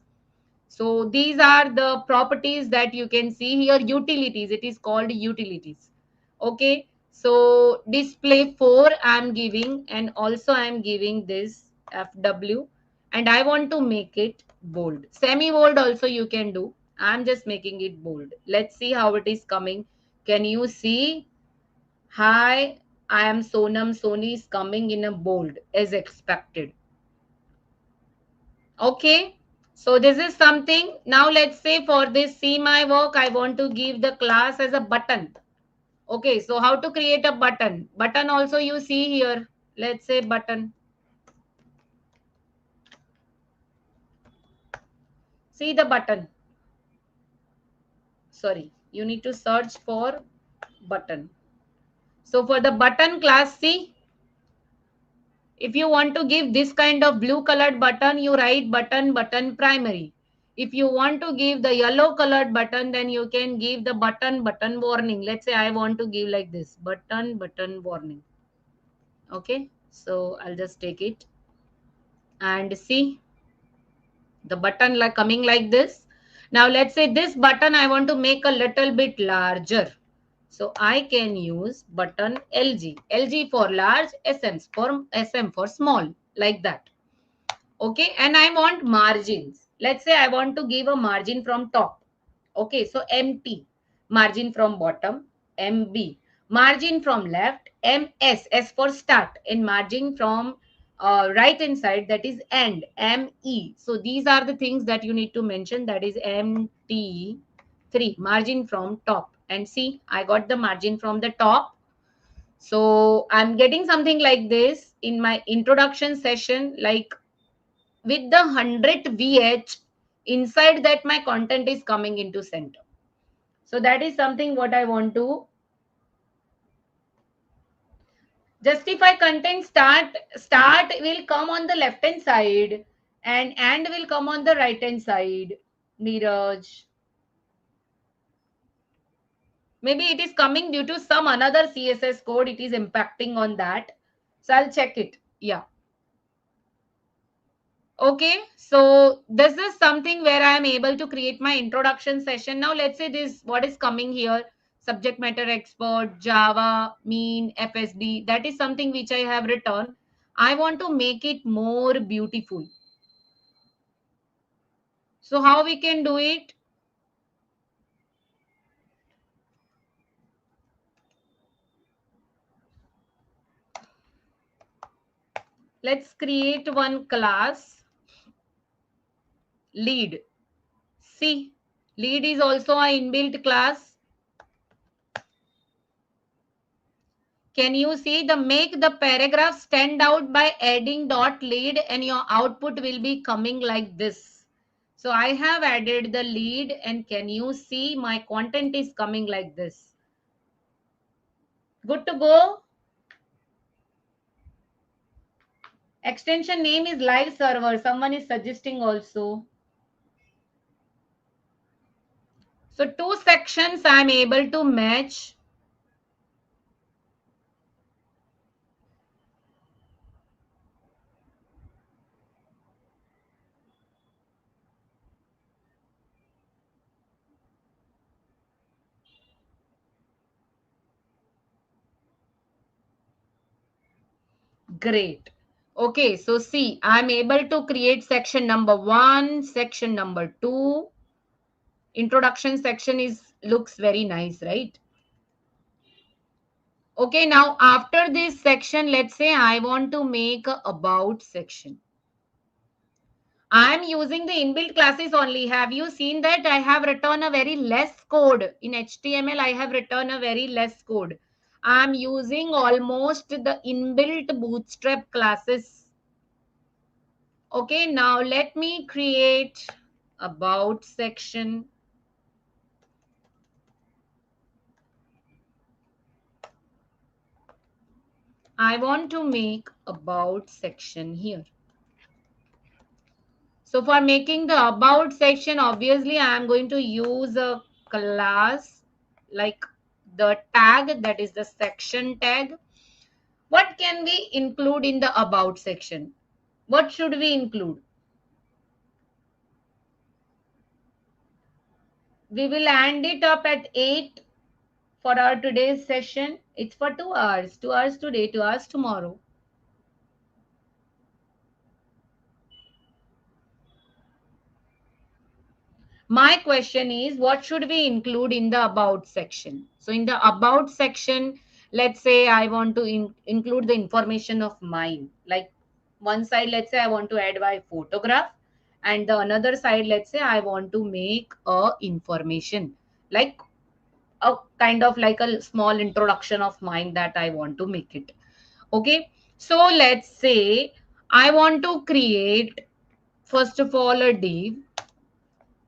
So these are the properties that you can see here. Utilities, it is called utilities. Okay, so display 4 I'm giving, and also I'm giving this FW, and I want to make it bold. Semi bold also you can do. I'm just making it bold. Let's see how it is coming. Can you see? Hi, I am Sonam. Sony is coming in a bold as expected. Okay. So this is something. Now let's say for this see my work, I want to give the class as a button. Okay. So how to create a button? Button also you see here. Let's say button. See the button. Sorry. You need to search for button. So for the button class, see, if you want to give this kind of blue colored button, you write button, button primary. If you want to give the yellow colored button, then you can give the button, button warning. Let's say I want to give like this, button, button warning. Okay. So I'll just take it and see the button like coming like this. Now let's say this button I want to make a little bit larger. So I can use button LG. LG for large, SM for small, like that. Okay, and I want margins. Let's say I want to give a margin from top. Okay, so MT, margin from bottom. MB, margin from left. MS, S for start, and margin from right hand side, that is end. ME, so these are the things that you need to mention, that is MT3, margin from top. And see, I got the margin from the top. So I'm getting something like this in my introduction session, like with the 100 VH, inside that my content is coming into center. So that is something what I want to justify. Content start will come on the left hand side, and end will come on the right hand side. Neeraj, maybe it is coming due to some another CSS code, it is impacting on that. So I'll check it. Yeah. Okay, so this is something where I am able to create my introduction session. Now let's say this, what is coming here, subject matter expert, Java, mean, FSD, that is something which I have written. I want to make it more beautiful. So how we can do it? Let's create one class, lead. See, lead is also a inbuilt class. Can you see the make the paragraph stand out by adding dot lead, and your output will be coming like this. So I have added the lead, and can you see my content is coming like this. Good to go. Extension name is live server. Someone is suggesting also. So two sections I am able to match. Great. Okay, so see, I'm able to create section number 1, section number 2. Introduction section is looks very nice, right? Okay, now after this section, let's say I want to make a about section. I'm using the inbuilt classes only. Have you seen that? I have written a very less code. In HTML, I have written a very less code. I'm using almost the inbuilt Bootstrap classes. Okay, now let me create about section. I want to make about section here. So for making the about section, obviously I am going to use a class like the tag, that is the section tag. What can we include in the about section? What should we include? We will end it up at 8 for our today's session. It's for 2 hours, 2 hours today, 2 hours tomorrow. My question is, what should we include in the about section? So in the about section, Let's say I want to include the information of mine. Like one side, let's say I want to add my photograph, and the another side, let's say I want to make a information, like a kind of like a small introduction of mine that I want to make it. Okay. So let's say I want to create, first of all, a div.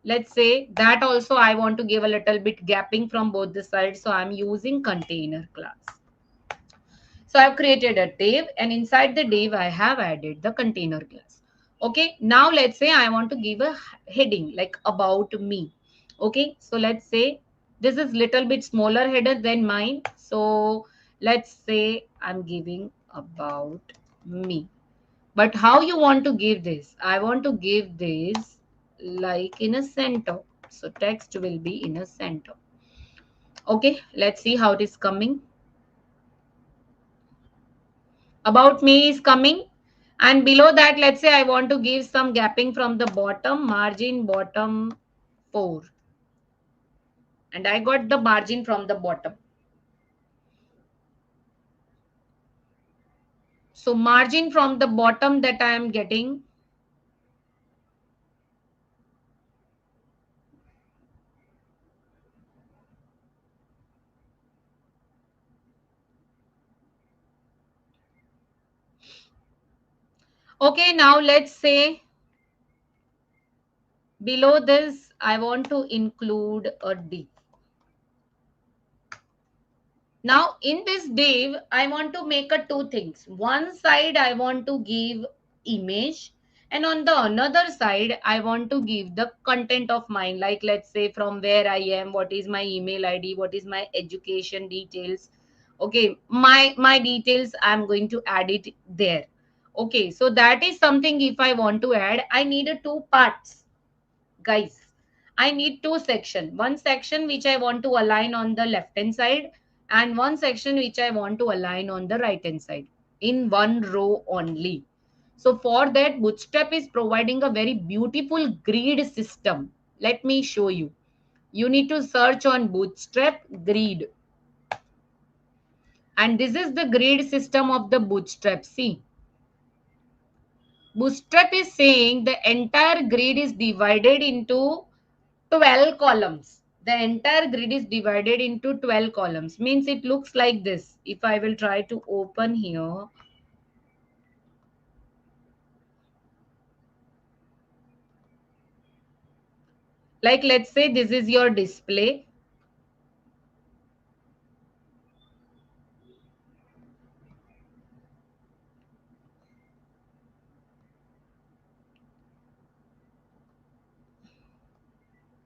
Let's say that also I want to give a little bit gapping from both the sides. So I'm using container class. So I've created a div, and inside the div, I have added the container class. Okay. Now let's say I want to give a heading like about me. Okay. So let's say this is little bit smaller header than mine. So let's say I'm giving about me. But how you want to give this? I want to give this like in a center. So text will be in a center. Okay. Let's see how it is coming. About me is coming, and below that, let's say I want to give some gapping from the bottom, margin bottom 4, and I got the margin from the bottom. So margin from the bottom that I am getting. Okay, now let's say below this I want to include a D. Now in this div, I want to make a two things. One side I want to give image, and on the another side I want to give the content of mine. Like let's say from where I am, what is my email ID, what is my education details. Okay, my details I'm going to add it there. Okay, so that is something if I want to add, I need a two parts, guys. I need two section, one section which I want to align on the left hand side, and one section which I want to align on the right hand side in one row only. So for that, Bootstrap is providing a very beautiful grid system. Let me show you. You need to search on Bootstrap grid, and this is the grid system of the Bootstrap. See, Bootstrap is saying the entire grid is divided into 12 columns. The entire grid is divided into 12 columns. Means it looks like this. If I will try to open here, like let's say this is your display.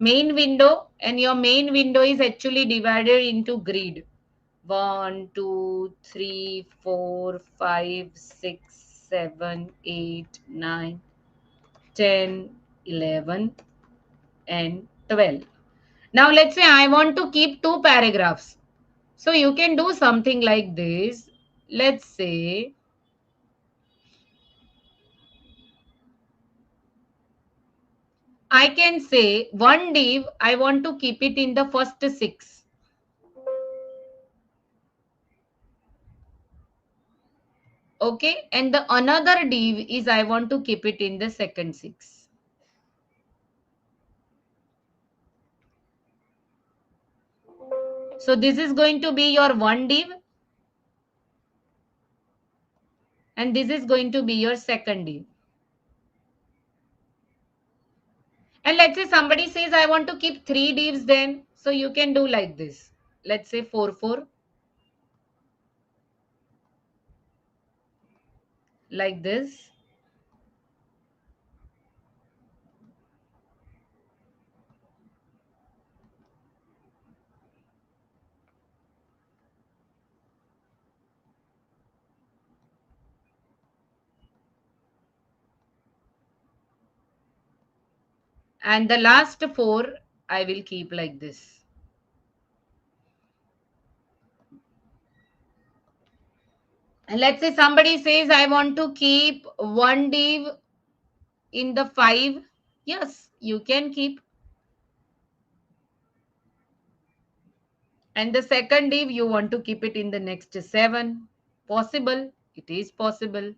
Main window, and your main window is actually divided into grid. 1, 2, 3, 4, 5, 6, 7, 8, 9, 10, 11, and 12. Now let's say I want to keep two paragraphs. So you can do something like this. Let's say I can say one div, I want to keep it in the first 6. Okay. And the another div is I want to keep it in the second 6. So this is going to be your one div, and this is going to be your second div. And let's say somebody says I want to keep 3 divs then. So you can do like this. Let's say 4, 4, like this. And the last 4, I will keep like this. And let's say somebody says I want to keep one div in the 5. Yes, you can keep. And the second div, you want to keep it in the next 7. Possible. It is possible.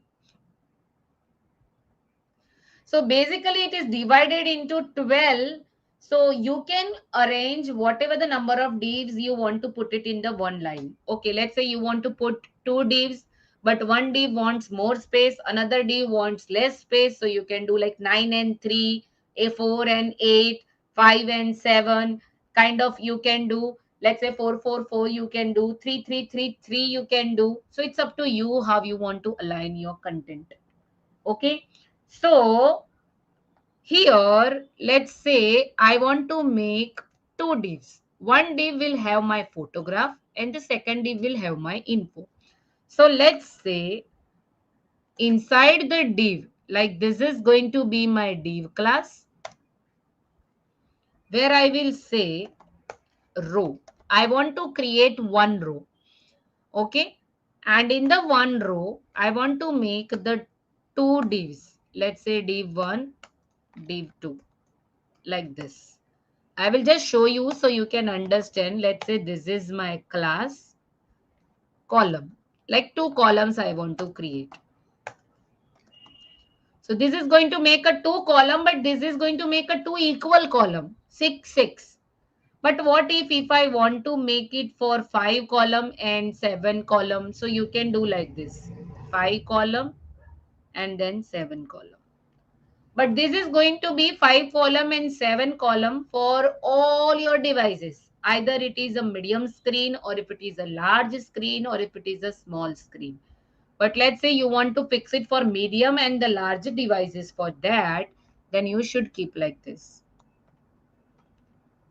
So basically it is divided into 12. So you can arrange whatever the number of divs you want to put it in the one line. Okay, let's say you want to put 2 divs, but one div wants more space, another div wants less space. So you can do like 9 and 3, A4 and 8, 5 and 7. Kind of you can do, let's say 4, 4, 4 you can do, 3, 3, 3, 3 you can do. So it's up to you how you want to align your content. Okay. So here, let's say I want to make 2 divs. One div will have my photograph and the second div will have my info. So let's say inside the div, like this is going to be my div class, where I will say row. I want to create one row. Okay. And in the one row, I want to make the 2 divs. Let's say div 1, div 2, like this. I will just show you so you can understand. Let's say this is my class column. Like 2 columns I want to create. So this is going to make a 2 column, but this is going to make a 2 equal column. 6, 6. But what if I want to make it for 5 column and 7 column? So you can do like this. 5 column and then 7 column. But this is going to be 5 column and 7 column for all your devices. Either it is a medium screen or if it is a large screen or if it is a small screen. But let's say you want to fix it for medium and the large devices for that, then you should keep like this.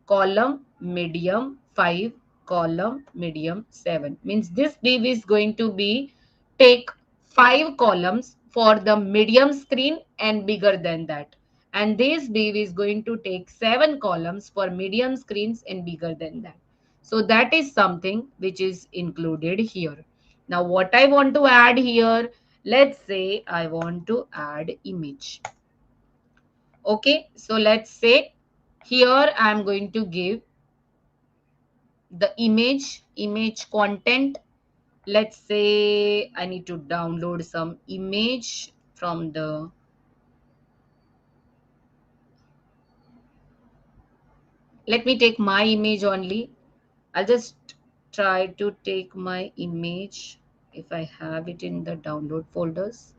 Column medium 5, column medium 7, means this div is going to be take 5 columns for the medium screen and bigger than that, and this div is going to take 7 columns for medium screens and bigger than that. So that is something which is included here. Now what I want to add here, let's say I want to add image. Okay, so let's say here I am going to give the image content. Let's say I need to download some image from the, let me take my image only. I'll just try to take my image if I have it in the download folders.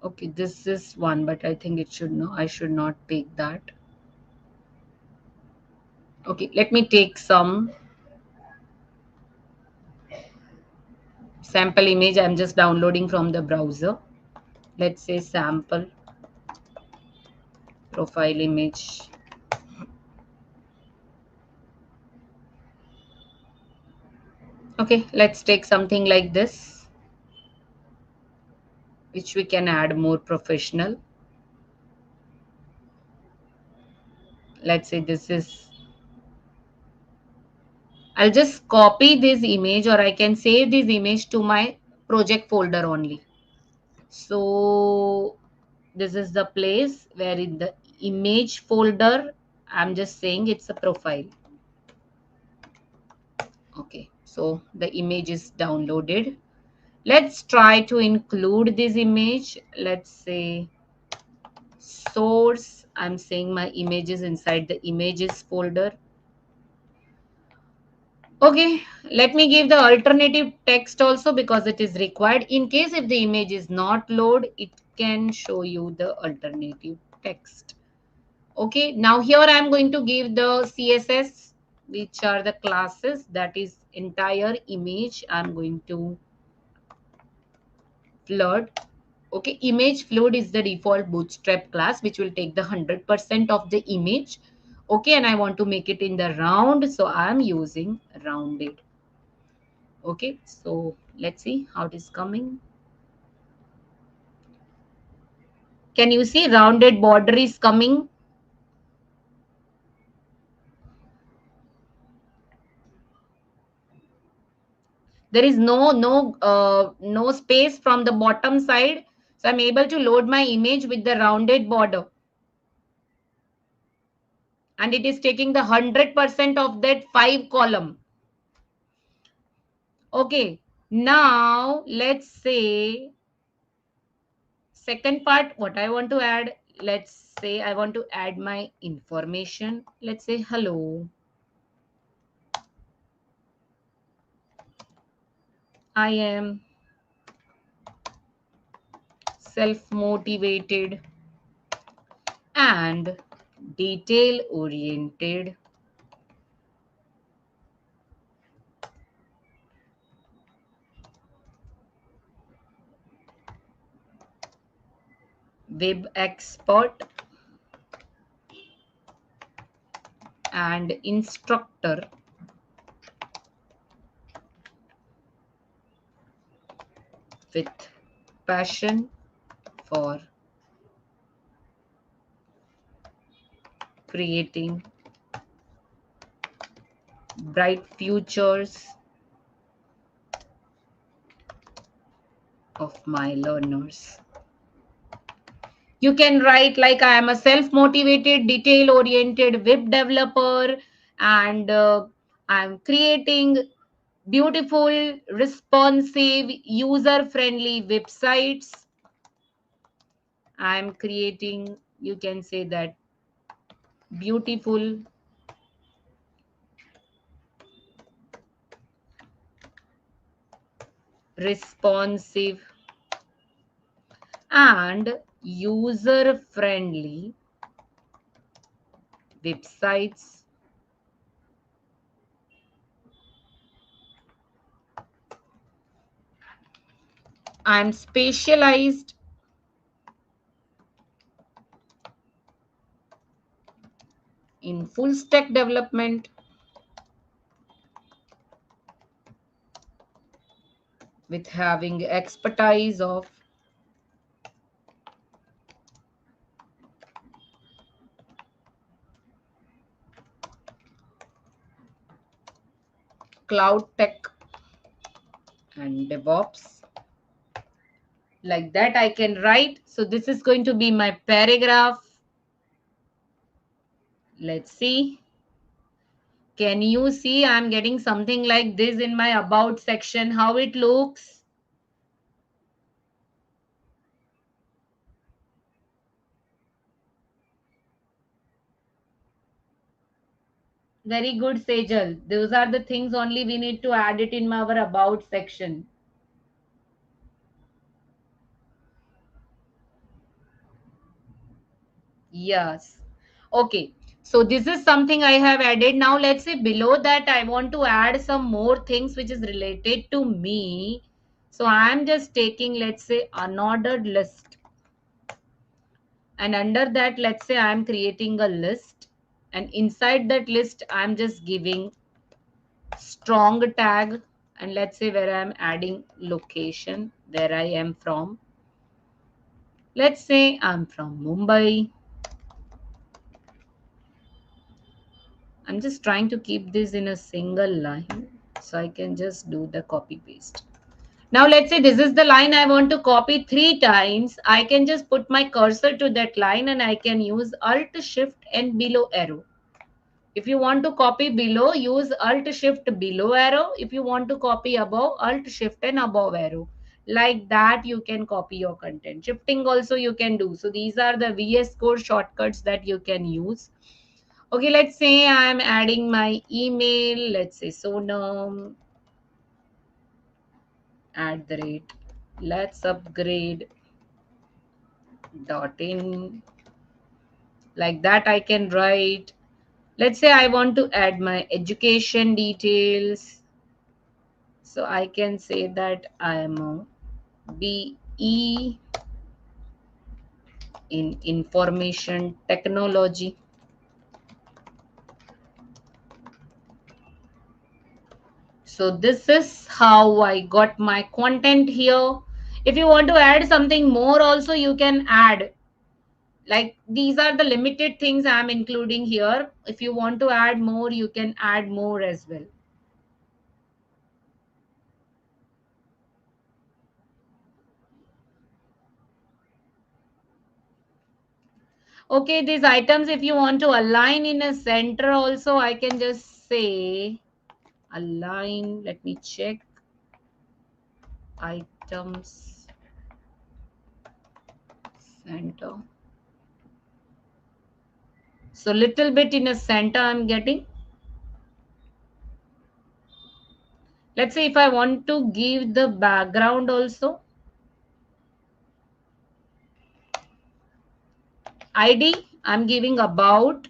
Okay, this is one, but I think it should know, I should not take that. Okay, let me take some sample image. I'm just downloading from the browser. Let's say sample profile image. Okay, let's take something like this, which we can add more professional. Let's say this is, I'll just copy this image or I can save this image to my project folder only. So this is the place where in the image folder, I'm just saying it's a profile. Okay, so the image is downloaded. Let's try to include this image. Let's say source, I'm saying my images inside the images folder. Okay, let me give the alternative text also because it is required. In case if the image is not load, it can show you the alternative text. Okay, now here I am going to give the CSS, which are the classes, that is entire image. I'm going to flood. Okay, image flood is the default bootstrap class which will take the 100% of the image. Okay, and I want to make it in the round, so I am using rounded. Okay, so Let's see how it is coming. Can you see rounded border is coming? There is no space from the bottom side. So I'm able to load my image with the rounded border. And it is taking the 100% of that 5 column. Okay. Now let's say second part, what I want to add. Let's say I want to add my information. Let's say hello. I am self-motivated and detail-oriented web expert and instructor with passion for creating bright futures of my learners. You can write like I am a self-motivated, detail-oriented web developer and I'm creating beautiful, responsive, user-friendly websites. I'm creating, you can say that, beautiful, responsive, and user-friendly websites. I'm specialized in full stack development with having expertise of cloud tech and DevOps. Like that I can write. So this is going to be my paragraph. Let's see. Can you see I'm getting something like this in my about section, how it looks? Very good, Sejal. Those are the things only we need to add it in our about section. Yes. Okay. So this is something I have added. Now let's say below that I want to add some more things which is related to me. So I'm just taking, let's say, unordered list. And under that, let's say I'm creating a list. And inside that list, I'm just giving strong tag. And let's say where I'm adding location, where I am from. Let's say I'm from Mumbai. I'm just trying to keep this in a single line so I can just do the copy paste. Now let's say this is the line I want to copy 3 times. I can just put my cursor to that line and I can use Alt Shift and below arrow. If you want to copy below, use Alt Shift below arrow. If you want to copy above, Alt Shift and above arrow. Like that you can copy your content. Shifting also you can do. So these are the VS Code shortcuts that you can use. Okay, let's say I'm adding my email. Let's say Sonam @ let's upgrade .in. Like that I can write. Let's say I want to add my education details. So I can say that I am a BE in information technology. So this is how I got my content here. If you want to add something more also, you can add. Like these are the limited things I'm including here. If you want to add more, you can add more as well. Okay, these items, if you want to align in a center also, I can just say align. Let me check items center. So little bit in a center I'm getting. Let's say if I want to give the background also, ID, I'm giving about,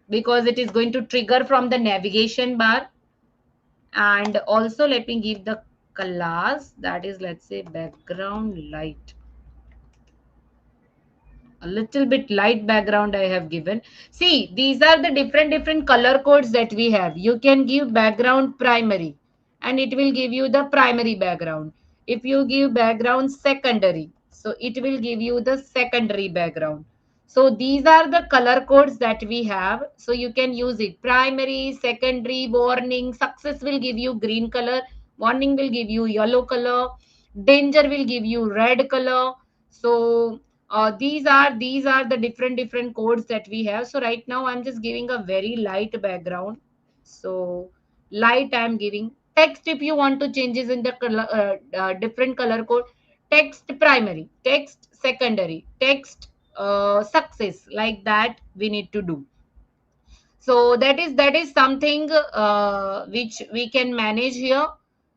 because it is going to trigger from the navigation bar. And also let me give the class, that is, let's say background light. A little bit light background I have given. See, these are the different color codes that we have. You can give background primary and it will give you the primary background. If you give background secondary, so it will give you the secondary background. So these are the color codes that we have. So you can use it. Primary, secondary, warning, success will give you green color, warning will give you yellow color, danger will give you red color. So these are the different codes that we have. So right now I'm just giving a very light background. So light I'm giving. Text, if you want to changes in the color, different color code. Text primary, text secondary, text success, like that we need to do. So that is something which we can manage here.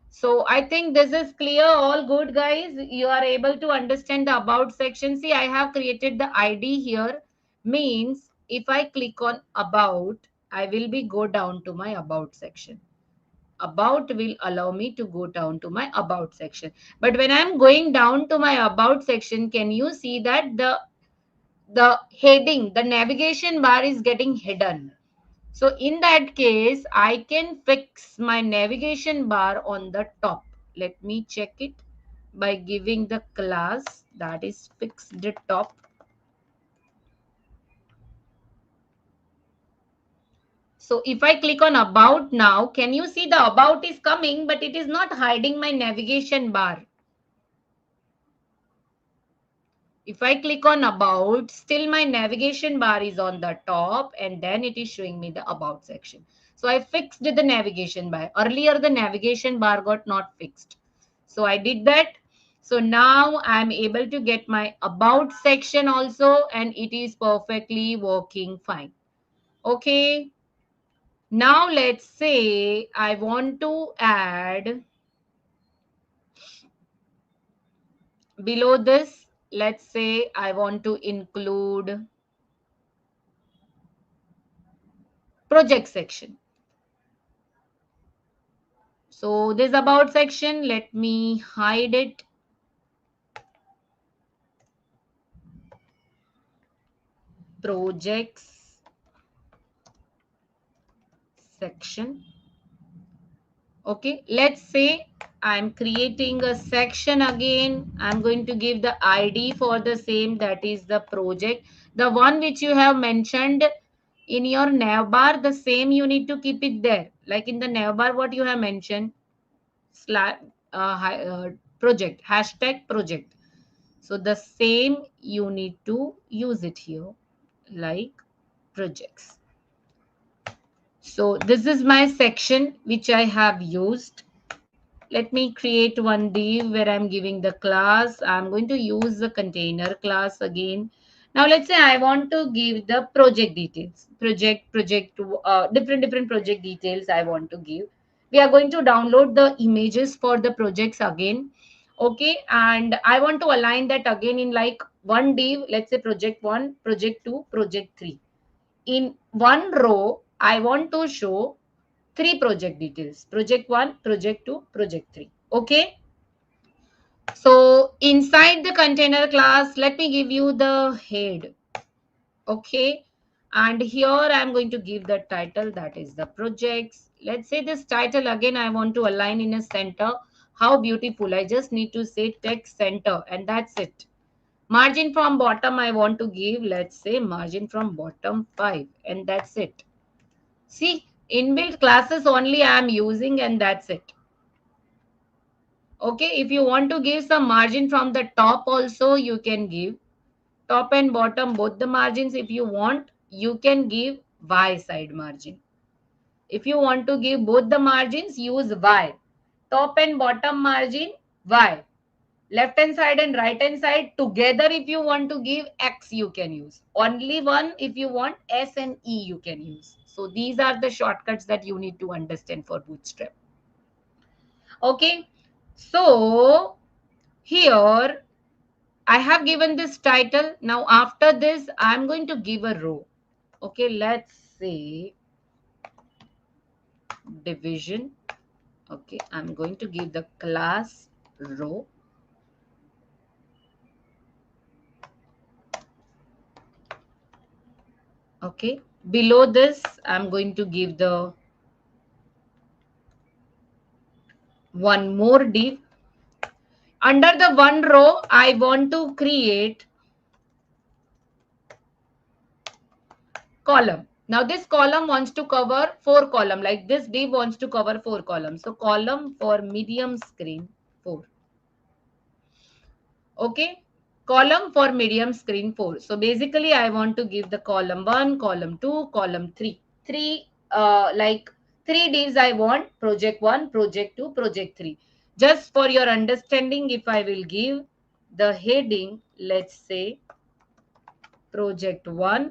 So I think this is clear. All good, guys. You are able to understand the about section. See, I have created the ID here. Means if I click on about, I will be go down to my about section. About will allow me to go down to my about section. But when I'm going down to my about section, can you see that the heading, the navigation bar is getting hidden? So in that case, I can fix my navigation bar on the top. Let me check it by giving the class, that is fixed top. So if I click on about now, can you see the about is coming, but it is not hiding my navigation bar. If I click on about, still my navigation bar is on the top and then it is showing me the about section. So I fixed the navigation bar. Earlier the navigation bar got not fixed. So I did that. So now I'm able to get my about section also and it is perfectly working fine. Okay. Now let's say I want to add below this. Let's say I want to include project section. So this about section, let me hide it. Projects section. Okay, let's say I'm creating a section again. I'm going to give the ID for the same, that is the project. The one which you have mentioned in your navbar, the same you need to keep it there. Like in the navbar, what you have mentioned, slash, project, hashtag project. So the same you need to use it here, like projects. So this is my section which I have used. Let me create one div where I'm giving the class. I'm going to use the container class again. Now let's say I want to give the project details. Different project details I want to give. We are going to download the images for the projects again. Okay, and I want to align that again in like one div. Let's say project 1, project 2, project 3. In one row, I want to show three project details: project 1, project 2, project 3. Okay, so inside the container class, let me give you the head. Okay, and here I'm going to give the title, that is the projects. Let's say this title again, I want to align in a center. How beautiful. I just need to say text center and that's it. Margin from bottom, I want to give, let's say margin from bottom 5 and that's it. See, inbuilt classes only I am using and that's it. Okay, if you want to give some margin from the top also, you can give top and bottom both the margins. If you want, you can give Y side margin. If you want to give both the margins, use Y. Top and bottom margin, Y. Left hand side and right hand side together, if you want to give X, you can use. Only one, if you want S and E, you can use. So these are the shortcuts that you need to understand for Bootstrap. Okay. So here I have given this title. Now after this, I'm going to give a row. Okay, let's say division. Okay, I'm going to give the class row. Okay, below this, I'm going to give the one more div. Under the one row, I want to create column. Now this column wants to cover 4 columns, like this div wants to cover 4 columns. So column for medium screen 4. Okay, column for medium screen 4. So basically I want to give the column 1, column 2, column 3. Like 3 divs I want, project 1, project 2, project 3. Just for your understanding, if I will give the heading, let's say project 1,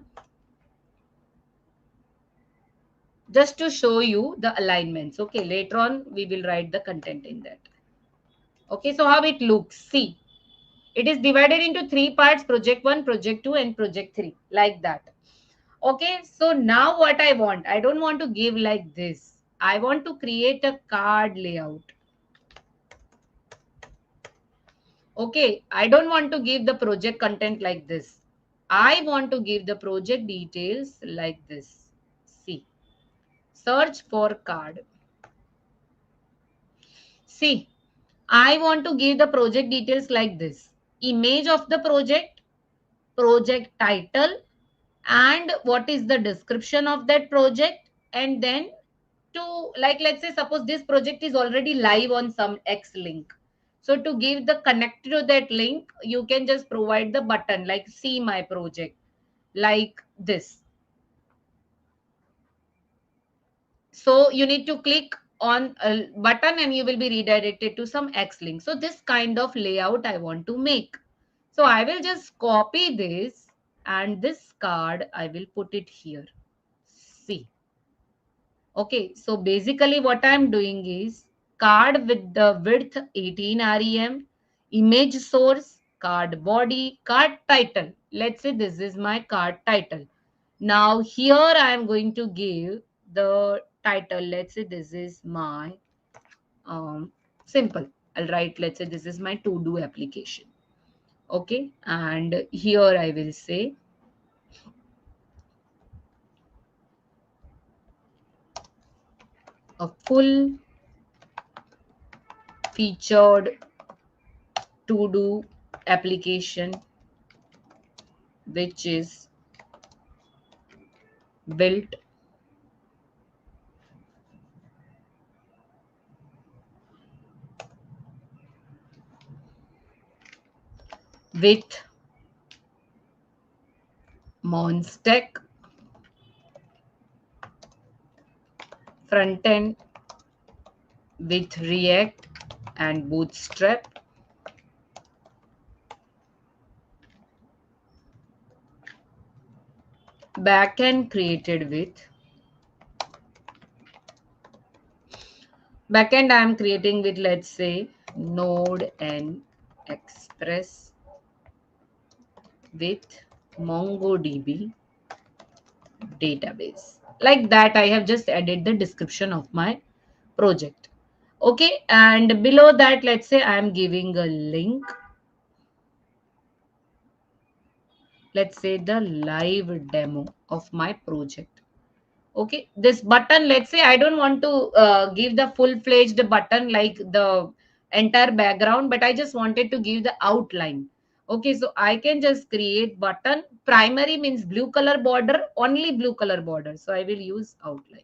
just to show you the alignments. Okay, later on we will write the content in that. Okay, so how it looks, see, it is divided into 3 parts, project 1, project 2 and project 3, like that. Okay, so now what I want, I don't want to give like this. I want to create a card layout. Okay, I don't want to give the project content like this. I want to give the project details like this. See, search for card. See, I want to give the project details like this. Image of the project title, and what is the description of that project, and then to, like, let's say suppose this project is already live on some X link. So to give the connect to that link, you can just provide the button like see my project, like this. So you need to click on a button and you will be redirected to some X link. So this kind of layout I want to make. So I will just copy this and this card, I will put it here. See. Okay, so basically what I'm doing is card with the width 18 rem, image source, card body, card title. Let's say this is my card title. Now here I am going to give the title. Let's say this is my simple. I'll write, let's say this is my to-do application. Okay, and here I will say a full featured to-do application which is built with Monstack front end with React and Bootstrap, backend created with backend I am creating with, let's say, Node and Express with MongoDB database. Like that, I have just added the description of my project. Okay, and below that, let's say I am giving a link. Let's say the live demo of my project. Okay, this button, let's say I don't want to give the full-fledged button like the entire background, but I just wanted to give the outline. Okay, so I can just create button. Primary means blue color border, only blue color border. So I will use outline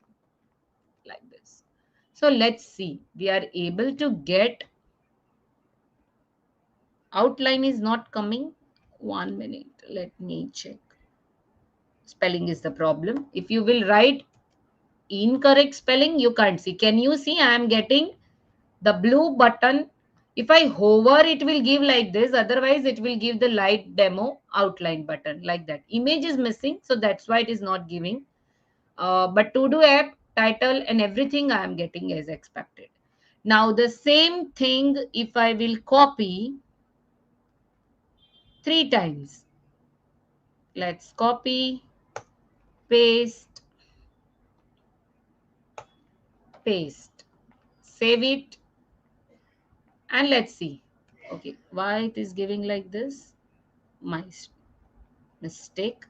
like this. So let's see, we are able to get outline is not coming. 1 minute, let me check. Spelling is the problem. If you will write incorrect spelling, you can't see. Can you see I am getting the blue button? If I hover, it will give like this. Otherwise, it will give the light demo outline button like that. Image is missing, so that's why it is not giving. But to do app, title and everything I am getting as expected. Now the same thing, if I will copy 3 times. Let's copy, paste, paste, save it, and let's see. Okay, why it is giving like this? My mistake.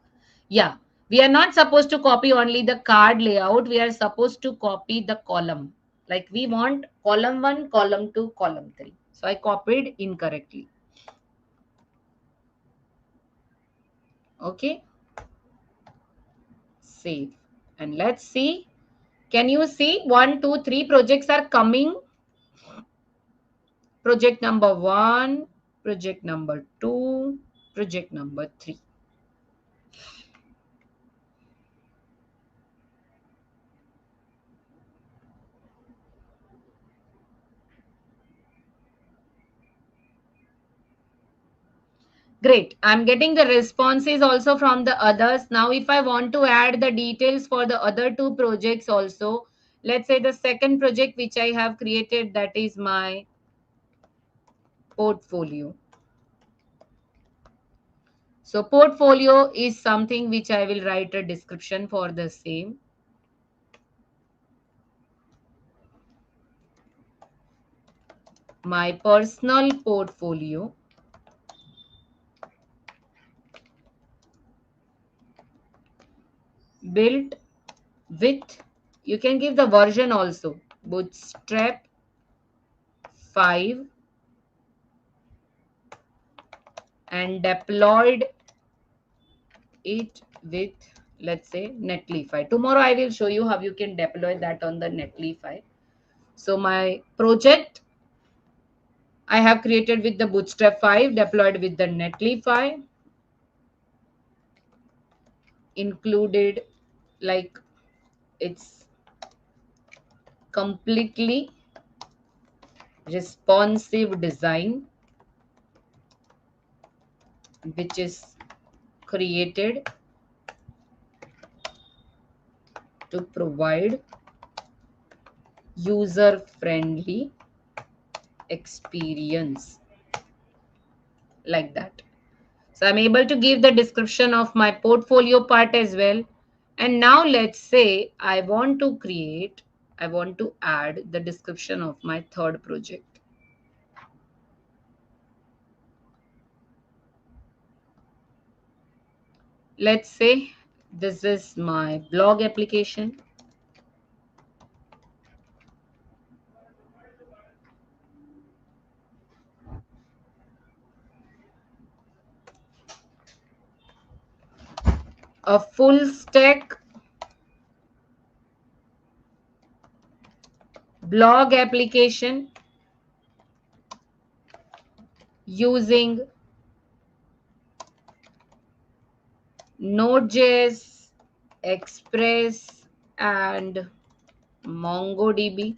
Yeah, we are not supposed to copy only the card layout. We are supposed to copy the column. Like we want column 1, column 2, column 3. So I copied incorrectly. Okay, save. And let's see. Can you see 1, 2, 3 projects are coming? Project number 1, project number 2, project number 3. Great. I'm getting the responses also from the others. Now, if I want to add the details for the other 2 projects also, let's say the second project which I have created, that is my portfolio. So portfolio is something which I will write a description for the same. My personal portfolio built with, you can give the version also, Bootstrap 5, and deployed it with, let's say, Netlify. Tomorrow I will show you how you can deploy that on the Netlify. So my project I have created with the Bootstrap 5, deployed with the Netlify, included, like, it's completely responsive design which is created to provide user friendly experience, like that. So I'm able to give the description of my portfolio part as well. And now let's say I want to create, I want to add the description of my third project. Let's say this is my blog application. A full stack blog application using Node.js, Express, and MongoDB.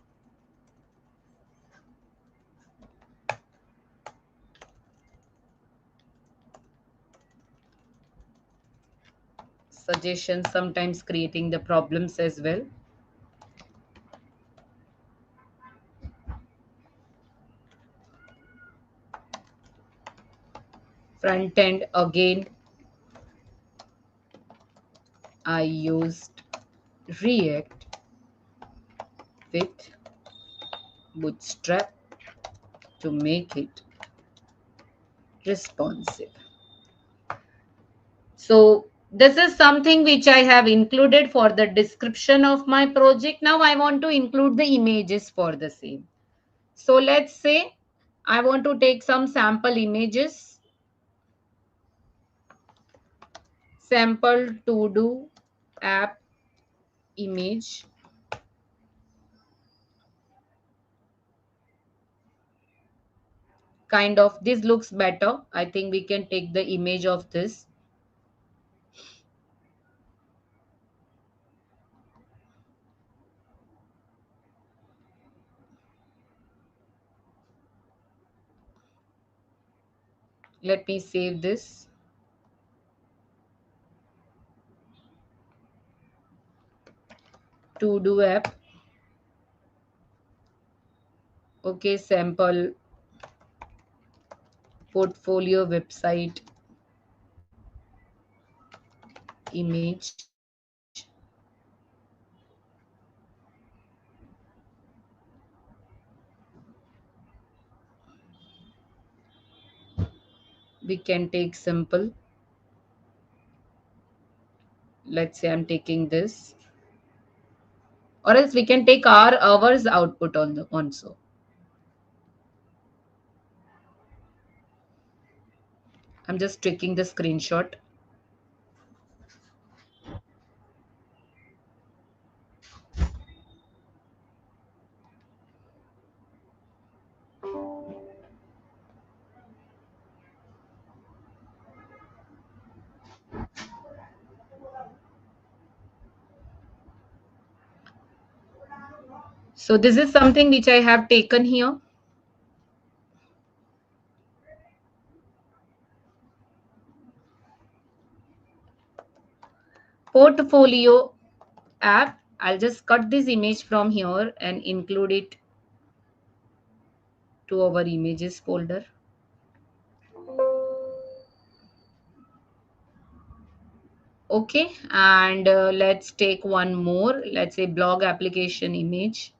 Suggestions sometimes creating the problems as well. Front end, again I used React with Bootstrap to make it responsive. So This is something which I have included for the description of my project. Now I want to include the images for the same. So let's say I want to take some sample images, sample to do app image. Kind of this looks better. I think we can take the image of this. Let me save this. To do app. Okay, sample portfolio website image. We can take simple. Let's say I'm taking this, or else we can take our hours output on the also. I'm just taking the screenshot. So this is something which I have taken here. Portfolio app. I'll just cut this image from here and include it to our images folder. Okay, and let's take one more. Let's say blog application image.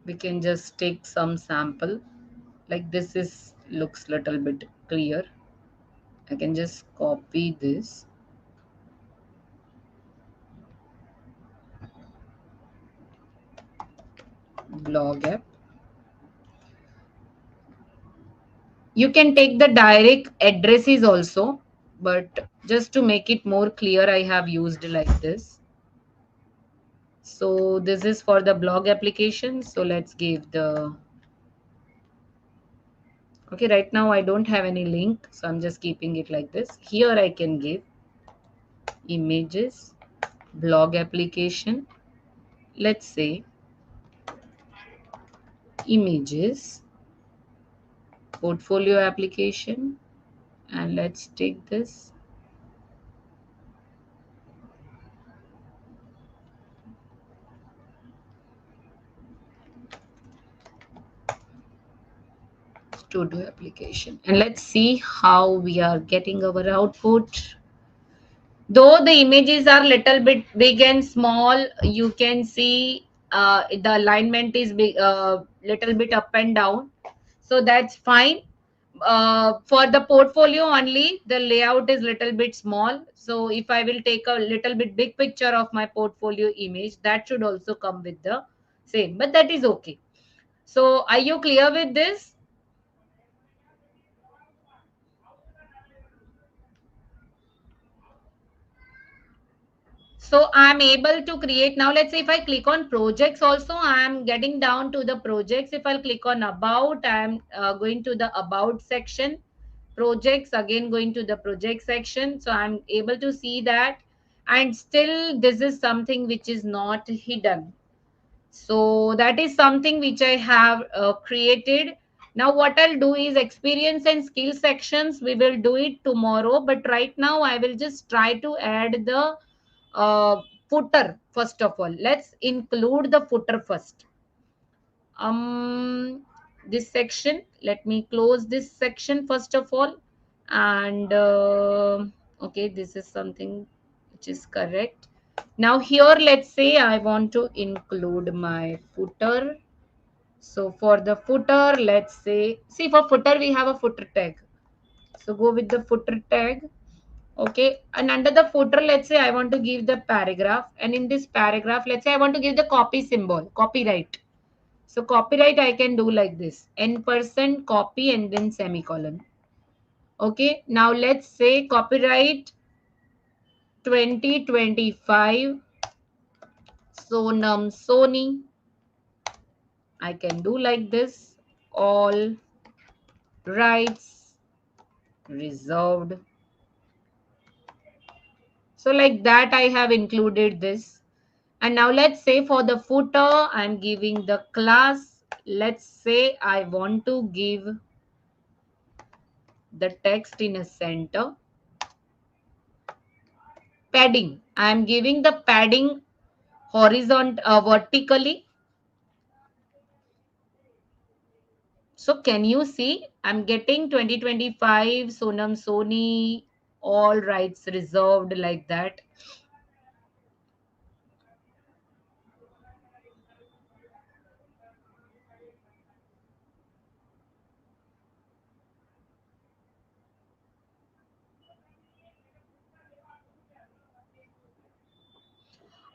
We can just take some sample. Like this is looks little bit clear. I can just copy this blog app. You can take the direct addresses also, but just to make it more clear, I have used like this. So this is for the blog application. So let's give the, okay, right now I don't have any link. So I'm just keeping it like this. Here I can give images, blog application. Let's say images, portfolio application, and let's take this. Studio application, and let's see how we are getting our output. Though the images are little bit big and small, you can see the alignment is big, little bit up and down, so that's fine. For the portfolio only, the layout is little bit small, so if I will take a little bit big picture of my portfolio image, that should also come with the same, but that is okay. So are you clear with this? So I'm able to create now. Let's say if I click on projects also, I'm getting down to the projects. If I'll click on about, I'm going to the about section. Projects, again going to the project section. So I'm able to see that. And still this is something which is not hidden. So that is something which I have created. Now what I'll do is experience and skill sections. We will do it tomorrow. But right now I will just try to add the uh, footer first of all. Let's include the footer first. this section. Let me close this section first of all. And okay, this is something which is correct. Now here, let's say I want to include my footer. So for the footer, let's say, see, for footer we have a footer tag. So go with the footer tag. Okay, and under the footer, let's say I want to give the paragraph, and in this paragraph, let's say I want to give the copy symbol, copyright. So copyright I can do like this, n% copy and then semicolon. Okay, now let's say copyright 2025 Sonam Sony. I can do like this, all rights reserved. So like that I have included this. And now let's say for the footer, I'm giving the class. Let's say I want to give the text in a center. Padding. I'm giving the padding vertically. So can you see? I'm getting 2025 Sonam Sony, all rights reserved, like that.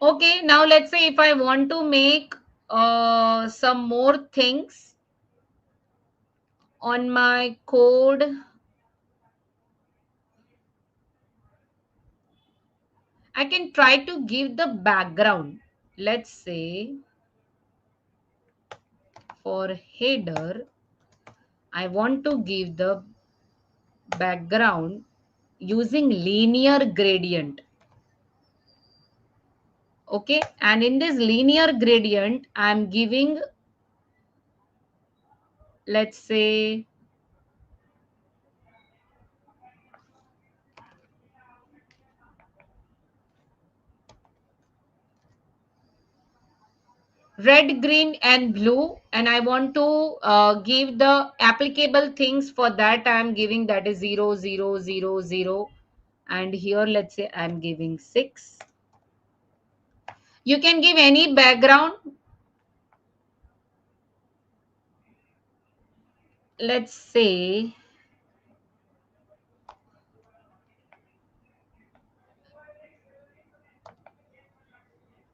Okay, now let's say if I want to make some more things on my code, I can try to give the background. Let's say for header, I want to give the background using linear gradient. Okay, and in this linear gradient, I'm giving, let's say, red, green, and blue, and I want to give the applicable things. For that I'm giving, that is 0 0 0 0, and here let's say I'm giving 6. You can give any background. Let's say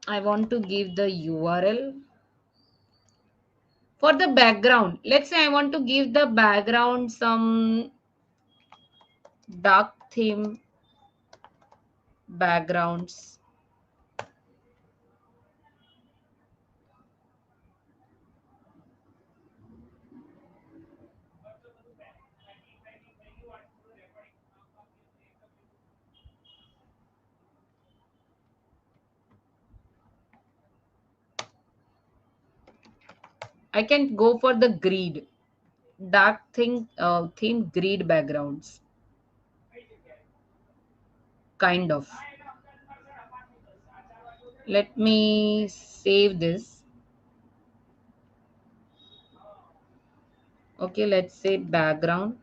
I want to give the URL. For the background, let's say I want to give the background some dark theme backgrounds. I can go for the grid, dark theme grid backgrounds, kind of. Let me save this. Okay, let's say background,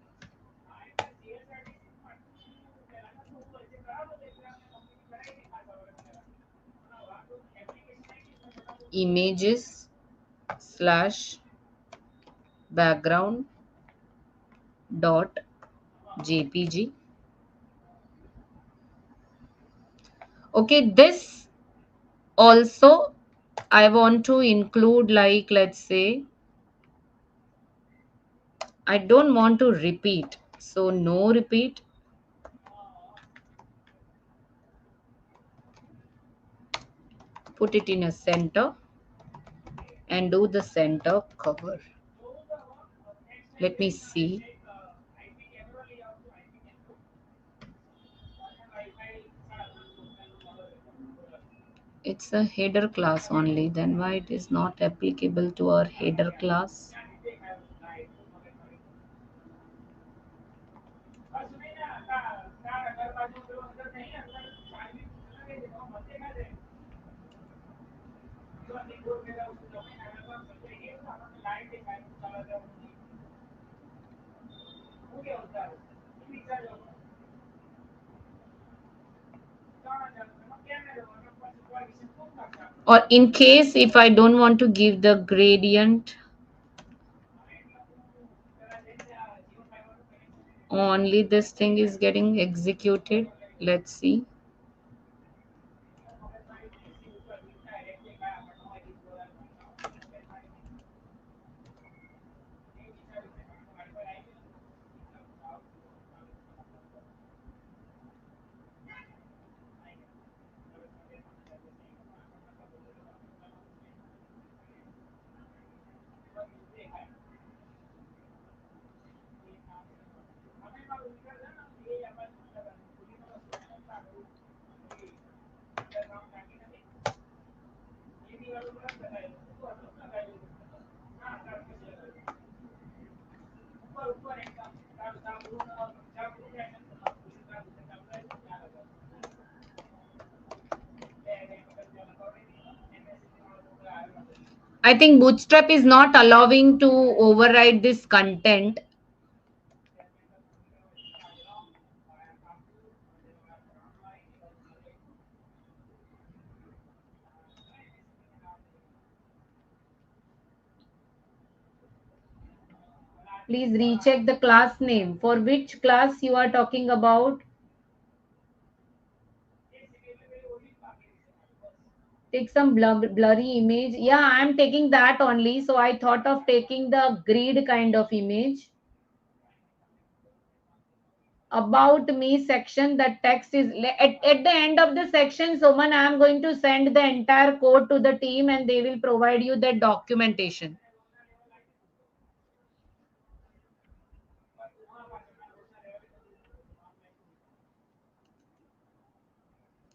images slash background dot jpg. Okay, this also I want to include, like, let's say I don't want to repeat, so no repeat. Put it in a center and do the center cover. Let me see. It's a header class only, then why it is not applicable to our header class? Or in case if I don't want to give the gradient, only this thing is getting executed. Let's see. I think Bootstrap is not allowing to override this content. Please recheck the class name. For which class you are talking about? Take some blurry image. Yeah, I'm taking that only. So I thought of taking the grid kind of image. About me section, the text is at the end of the section. Soman, I am going to send the entire code to the team and they will provide you the documentation.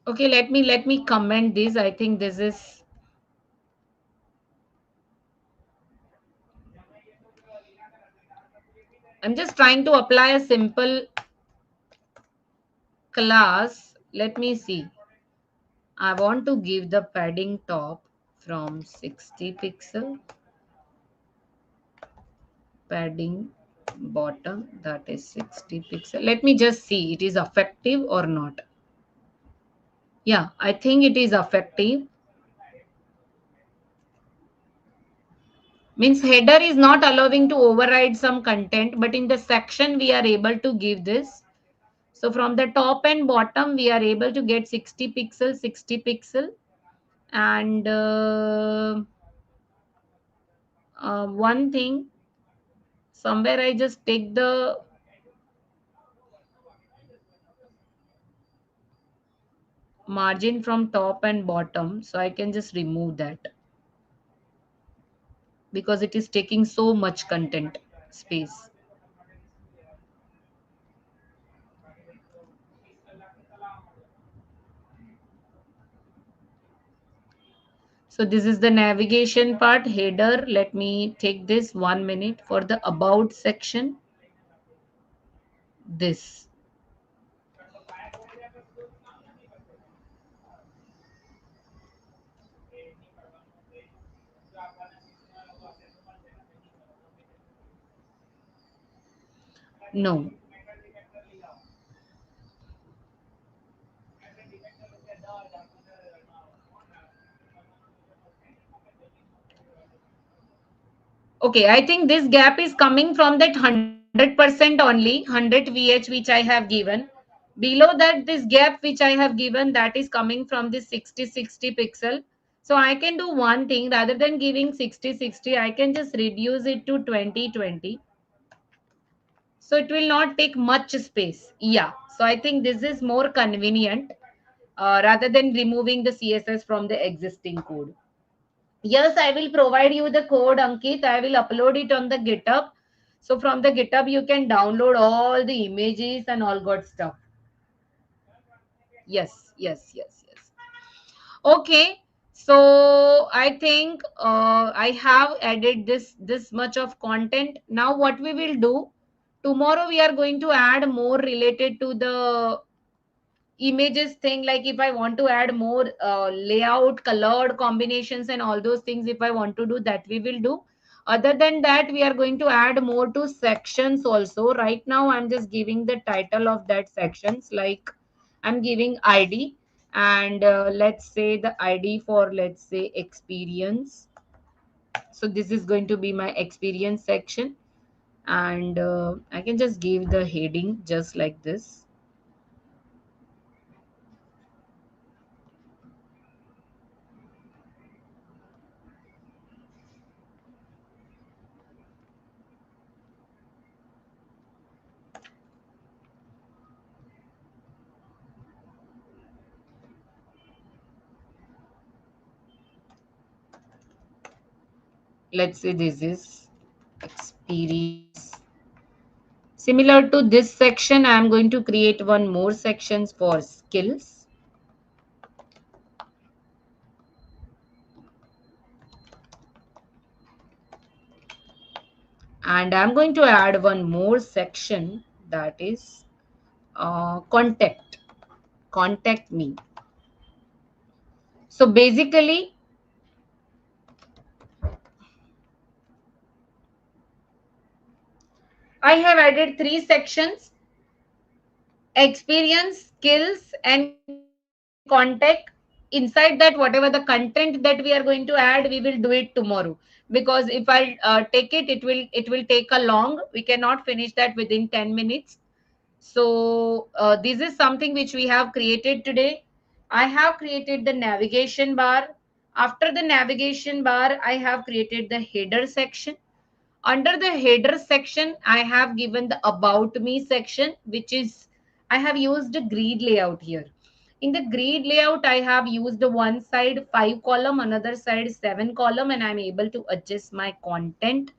Okay, let me comment this. I think this is, I'm just trying to apply a simple class. Let me see. I want to give the padding top from 60 pixel, padding bottom that is 60 pixel. Let me just see it is effective or not. Yeah, I think it is effective. Means header is not allowing to override some content, but in the section we are able to give this. So from the top and bottom we are able to get 60 pixel, 60 pixel. And one thing, somewhere I just take the margin from top and bottom, so I can just remove that because it is taking so much content space. So this is the navigation part, header. Let me take this 1 minute for the about section. This. No. Okay, I think this gap is coming from that 100% only, 100 VH which I have given. Below that, this gap which I have given, that is coming from this 60-60 pixel. So I can do one thing, rather than giving 60-60, I can just reduce it to 20-20. So it will not take much space. Yeah, so I think this is more convenient rather than removing the CSS from the existing code. Yes, I will provide you the code, Ankit. I will upload it on the GitHub. So from the GitHub, you can download all the images and all good stuff. Yes, yes, yes, yes. Okay. So I think I have added this much of content. Now what we will do, tomorrow we are going to add more related to the images thing. Like if I want to add more layout, colored combinations and all those things, if I want to do that, we will do. Other than that, we are going to add more to sections also. Right now I'm just giving the title of that sections, like I'm giving id, and let's say the id for, let's say, experience. So this is going to be my experience section, and I can just give the heading just like this. Let's say this is experience. Similar to this section, I am going to create one more sections for skills, and I'm going to add one more section, that is contact me. So basically I have added three sections: experience, skills, and contact. Inside that, whatever the content that we are going to add, we will do it tomorrow, because if I take it, it will take a long. We cannot finish that within 10 minutes. So this is something which we have created today. I have created the navigation bar. After the navigation bar, I have created the header section. Under the header section, I have given the about me section, which is, I have used a grid layout here. In the grid layout, I have used one side 5 column, another side 7 column, and I'm able to adjust my content.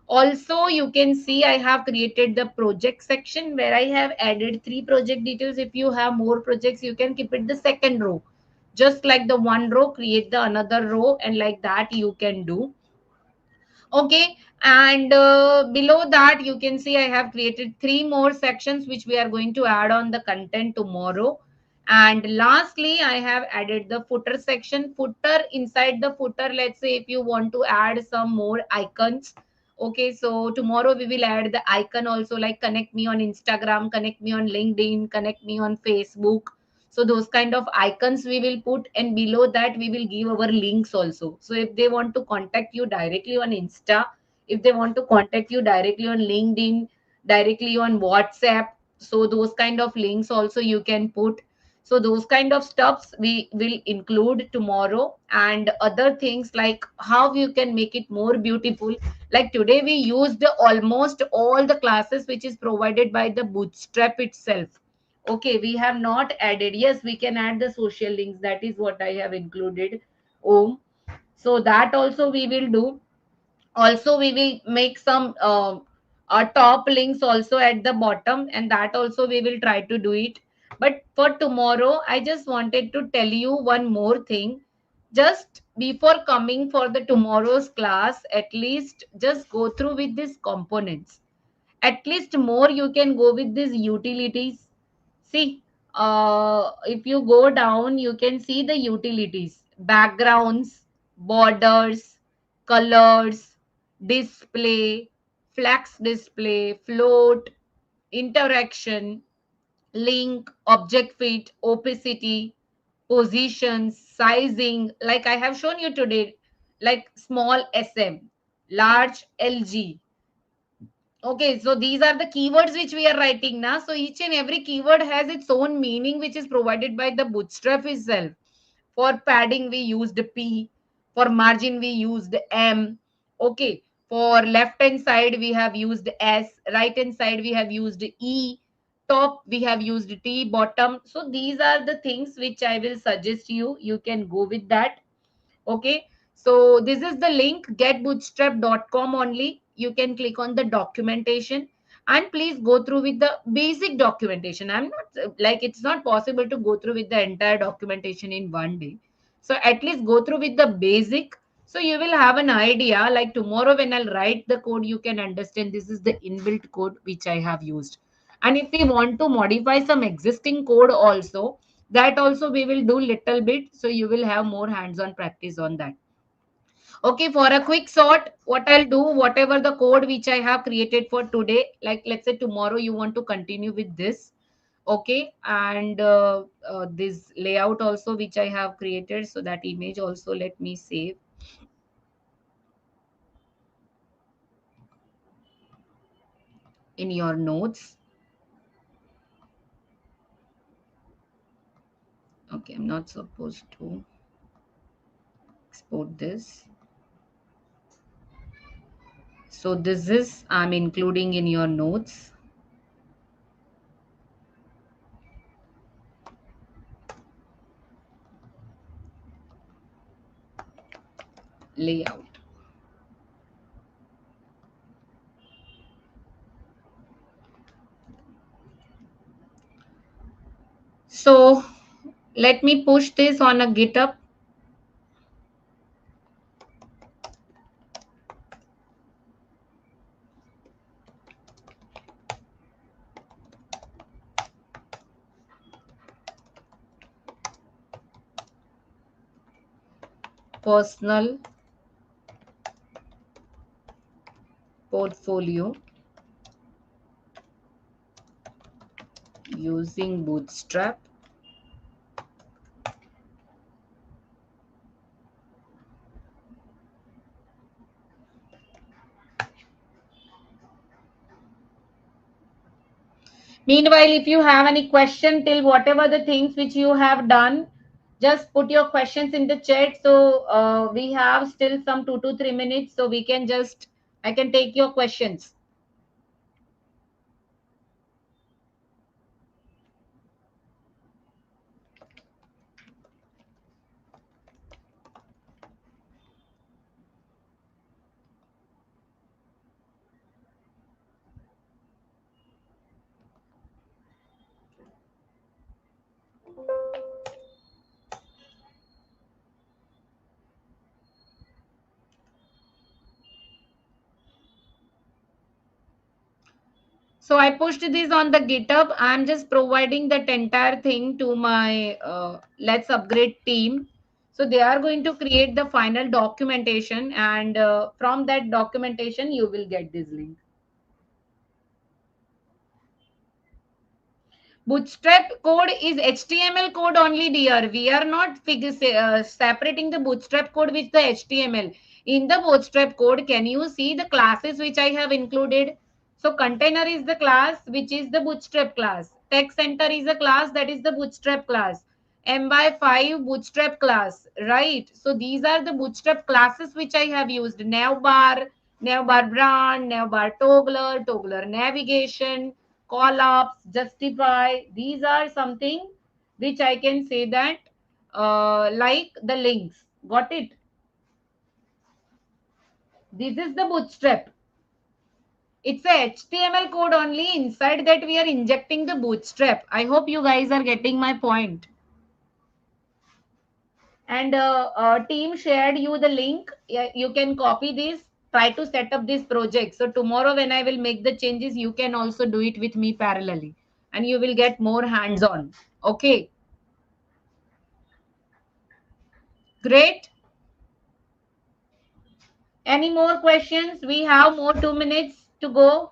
Also, you can see I have created the project section where I have added 3 project details. If you have more projects, you can keep it the second row. Just like the one row, create the another row, and like that you can do. Okay, and below that you can see I have created 3 more sections which we are going to add on the content tomorrow. And lastly, I have added the footer section. Footer, inside the footer, let's say if you want to add some more icons. Okay, so tomorrow we will add the icon also, like connect me on Instagram, connect me on LinkedIn, connect me on Facebook. So those kind of icons we will put, and below that we will give our links also. So if they want to contact you directly on Insta, if they want to contact you directly on LinkedIn, directly on WhatsApp, so those kind of links also you can put. So those kind of stuffs we will include tomorrow, and other things like how you can make it more beautiful. Like today we used almost all the classes which is provided by the Bootstrap itself. Okay, we have not added. Yes, we can add the social links. That is what I have included. Oh, so that also we will do. Also, we will make some top links also at the bottom, and that also we will try to do it. But for tomorrow, I just wanted to tell you one more thing. Just before coming for the tomorrow's class, at least just go through with these components. At least more you can go with these utilities. See, if you go down, you can see the utilities: backgrounds, borders, colors, display, flex display, float, interaction, link, object fit, opacity, positions, sizing, like I have shown you today, like small SM, large LG. Okay, so these are the keywords which we are writing now. So each and every keyword has its own meaning, which is provided by the Bootstrap itself. For padding, we used P. For margin, we used M. Okay, for left hand side, we have used S. Right hand side, we have used E. Top, we have used T. Bottom. So these are the things which I will suggest you. You can go with that. Okay, so this is the link, getbootstrap.com only. You can click on the documentation, and please go through with the basic documentation. I'm not like, it's not possible to go through with the entire documentation in one day. So at least go through with the basic, so you will have an idea. Like tomorrow when I'll write the code, you can understand this is the inbuilt code which I have used. And if we want to modify some existing code also, that also we will do little bit, so you will have more hands on practice on that. Okay, for a quick sort, what I'll do, whatever the code which I have created for today, like let's say tomorrow you want to continue with this. Okay, and this layout also which I have created, so that image also let me save in your notes. Okay, I'm not supposed to export this. So this is I'm including in your notes layout. So let me push this on a GitHub. Personal portfolio using Bootstrap. Meanwhile, if you have any question till whatever the things which you have done, just put your questions in the chat. So we have still some 2 to 3 minutes, so we can just I can take your questions. So I pushed this on the GitHub. I'm just providing that entire thing to my Let's Upgrade team. So they are going to create the final documentation, and from that documentation, you will get this link. Bootstrap code is HTML code only, dear. We are not separating the Bootstrap code with the HTML. In the Bootstrap code, can you see the classes which I have included? So container is the class which is the Bootstrap class. Text center is a class that is the Bootstrap class. M by 5 Bootstrap class, right? So these are the Bootstrap classes which I have used. Navbar brand, navbar toggler navigation, call ups, justify. These are something which I can say that like the links. Got it? This is the Bootstrap. It's a HTML code only. Inside that we are injecting the Bootstrap. I hope you guys are getting my point. And team shared you the link. Yeah, you can copy this. Try to set up this project. So tomorrow when I will make the changes, you can also do it with me parallelly, and you will get more hands on. Okay, great. Any more questions? We have more 2 minutes to go.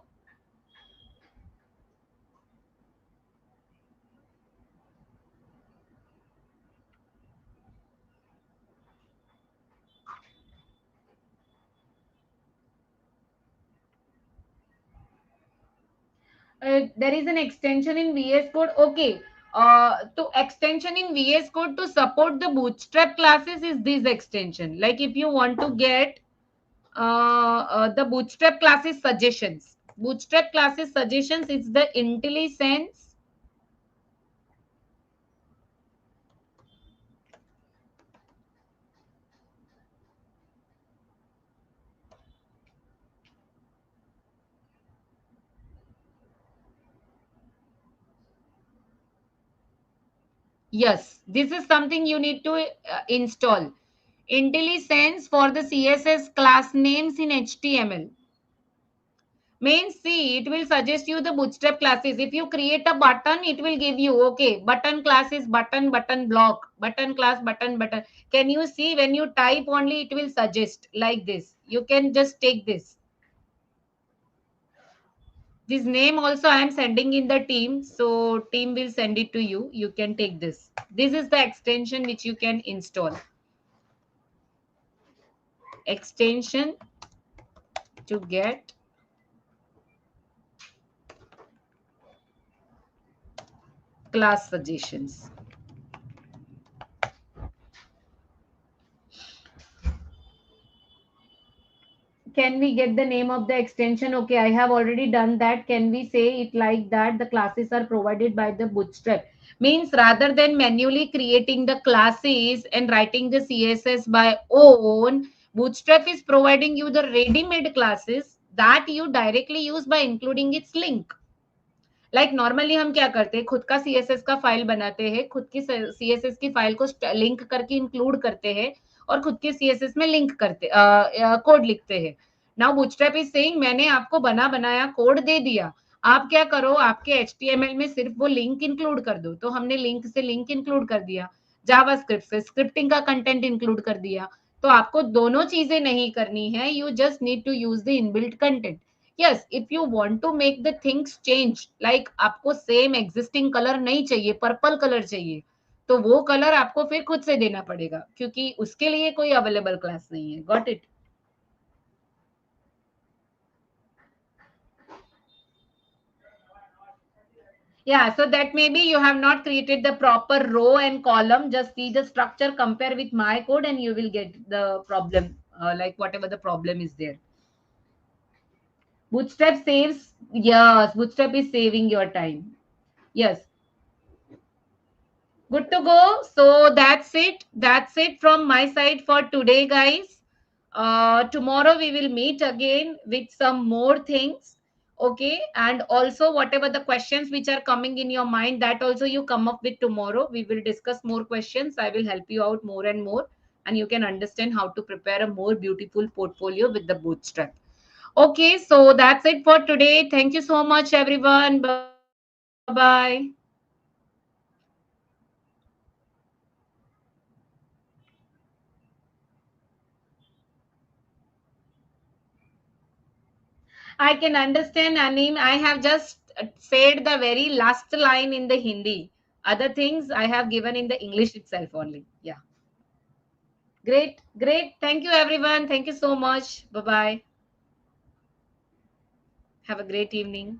There is an extension in VS Code. Okay. To extension in VS Code to support the Bootstrap classes is this extension. Like if you want to get the Bootstrap classes suggestions. Bootstrap classes suggestions is the IntelliSense. Yes, this is something you need to install. IntelliSense for the CSS class names in HTML. Means see, it will suggest you the bootstrap classes. If you create a button, it will give you, okay, button class is button, button block, button class, button, button. Can you see when you type only, it will suggest like this. You can just take this. This name also I am sending in the team. So team will send it to you. You can take this. This is the extension which you can install. Extension to get class suggestions. Can we get the name of the extension? Okay, I have already done that. Can we say it like that? The classes are provided by the Bootstrap. Means rather than manually creating the classes and writing the CSS by own, Bootstrap is providing you the ready-made classes that you directly use by including its link. Like normally हम क्या करते हैं, खुद का CSS का file बनाते हैं, खुद की सीएसएस की फाइल को लिंक करके इंक्लूड करते हैं और खुद के सीएसएस में लिंक करते कोड लिखते हैं. नाउ बूटस्ट्रैप इज सेइंग मैंने आपको बनाया कोड दे दिया, आप क्या करो, आपके एचटीएमएल में सिर्फ वो लिंक इंक्लूड कर दो. तो हमने लिंक से लिंक इंक्लूड कर दिया, जावास्क्रिप्ट से स्क्रिप्टिंग का कंटेंट इंक्लूड कर दिया. तो आपको दोनों चीजें नहीं करनी है, you just need to use the inbuilt content. yes, if you want to make the things change, like आपको सेम एग्जिस्टिंग कलर नहीं चाहिए, पर्पल कलर चाहिए, तो वो कलर आपको फिर खुद से देना पड़ेगा, क्योंकि उसके लिए कोई अवेलेबल क्लास नहीं है. Got it? Yeah, so that maybe you have not created the proper row and column. Just see the structure, compare with my code, and you will get the problem, like whatever the problem is there. Bootstrap saves, yes, Bootstrap is saving your time. Yes, good to go. So that's it from my side for today, guys. Tomorrow we will meet again with some more things. Okay, and also whatever the questions which are coming in your mind, that also you come up with tomorrow. We will discuss more questions. I will help you out more and more, and you can understand how to prepare a more beautiful portfolio with the bootstrap. Okay, so that's it for today. Thank you so much, everyone. Bye bye. I can understand, Anim. I have just said the very last line in the Hindi. Other things I have given in the English itself only. Yeah. Great. Great. Thank you, everyone. Thank you so much. Bye bye. Have a great evening.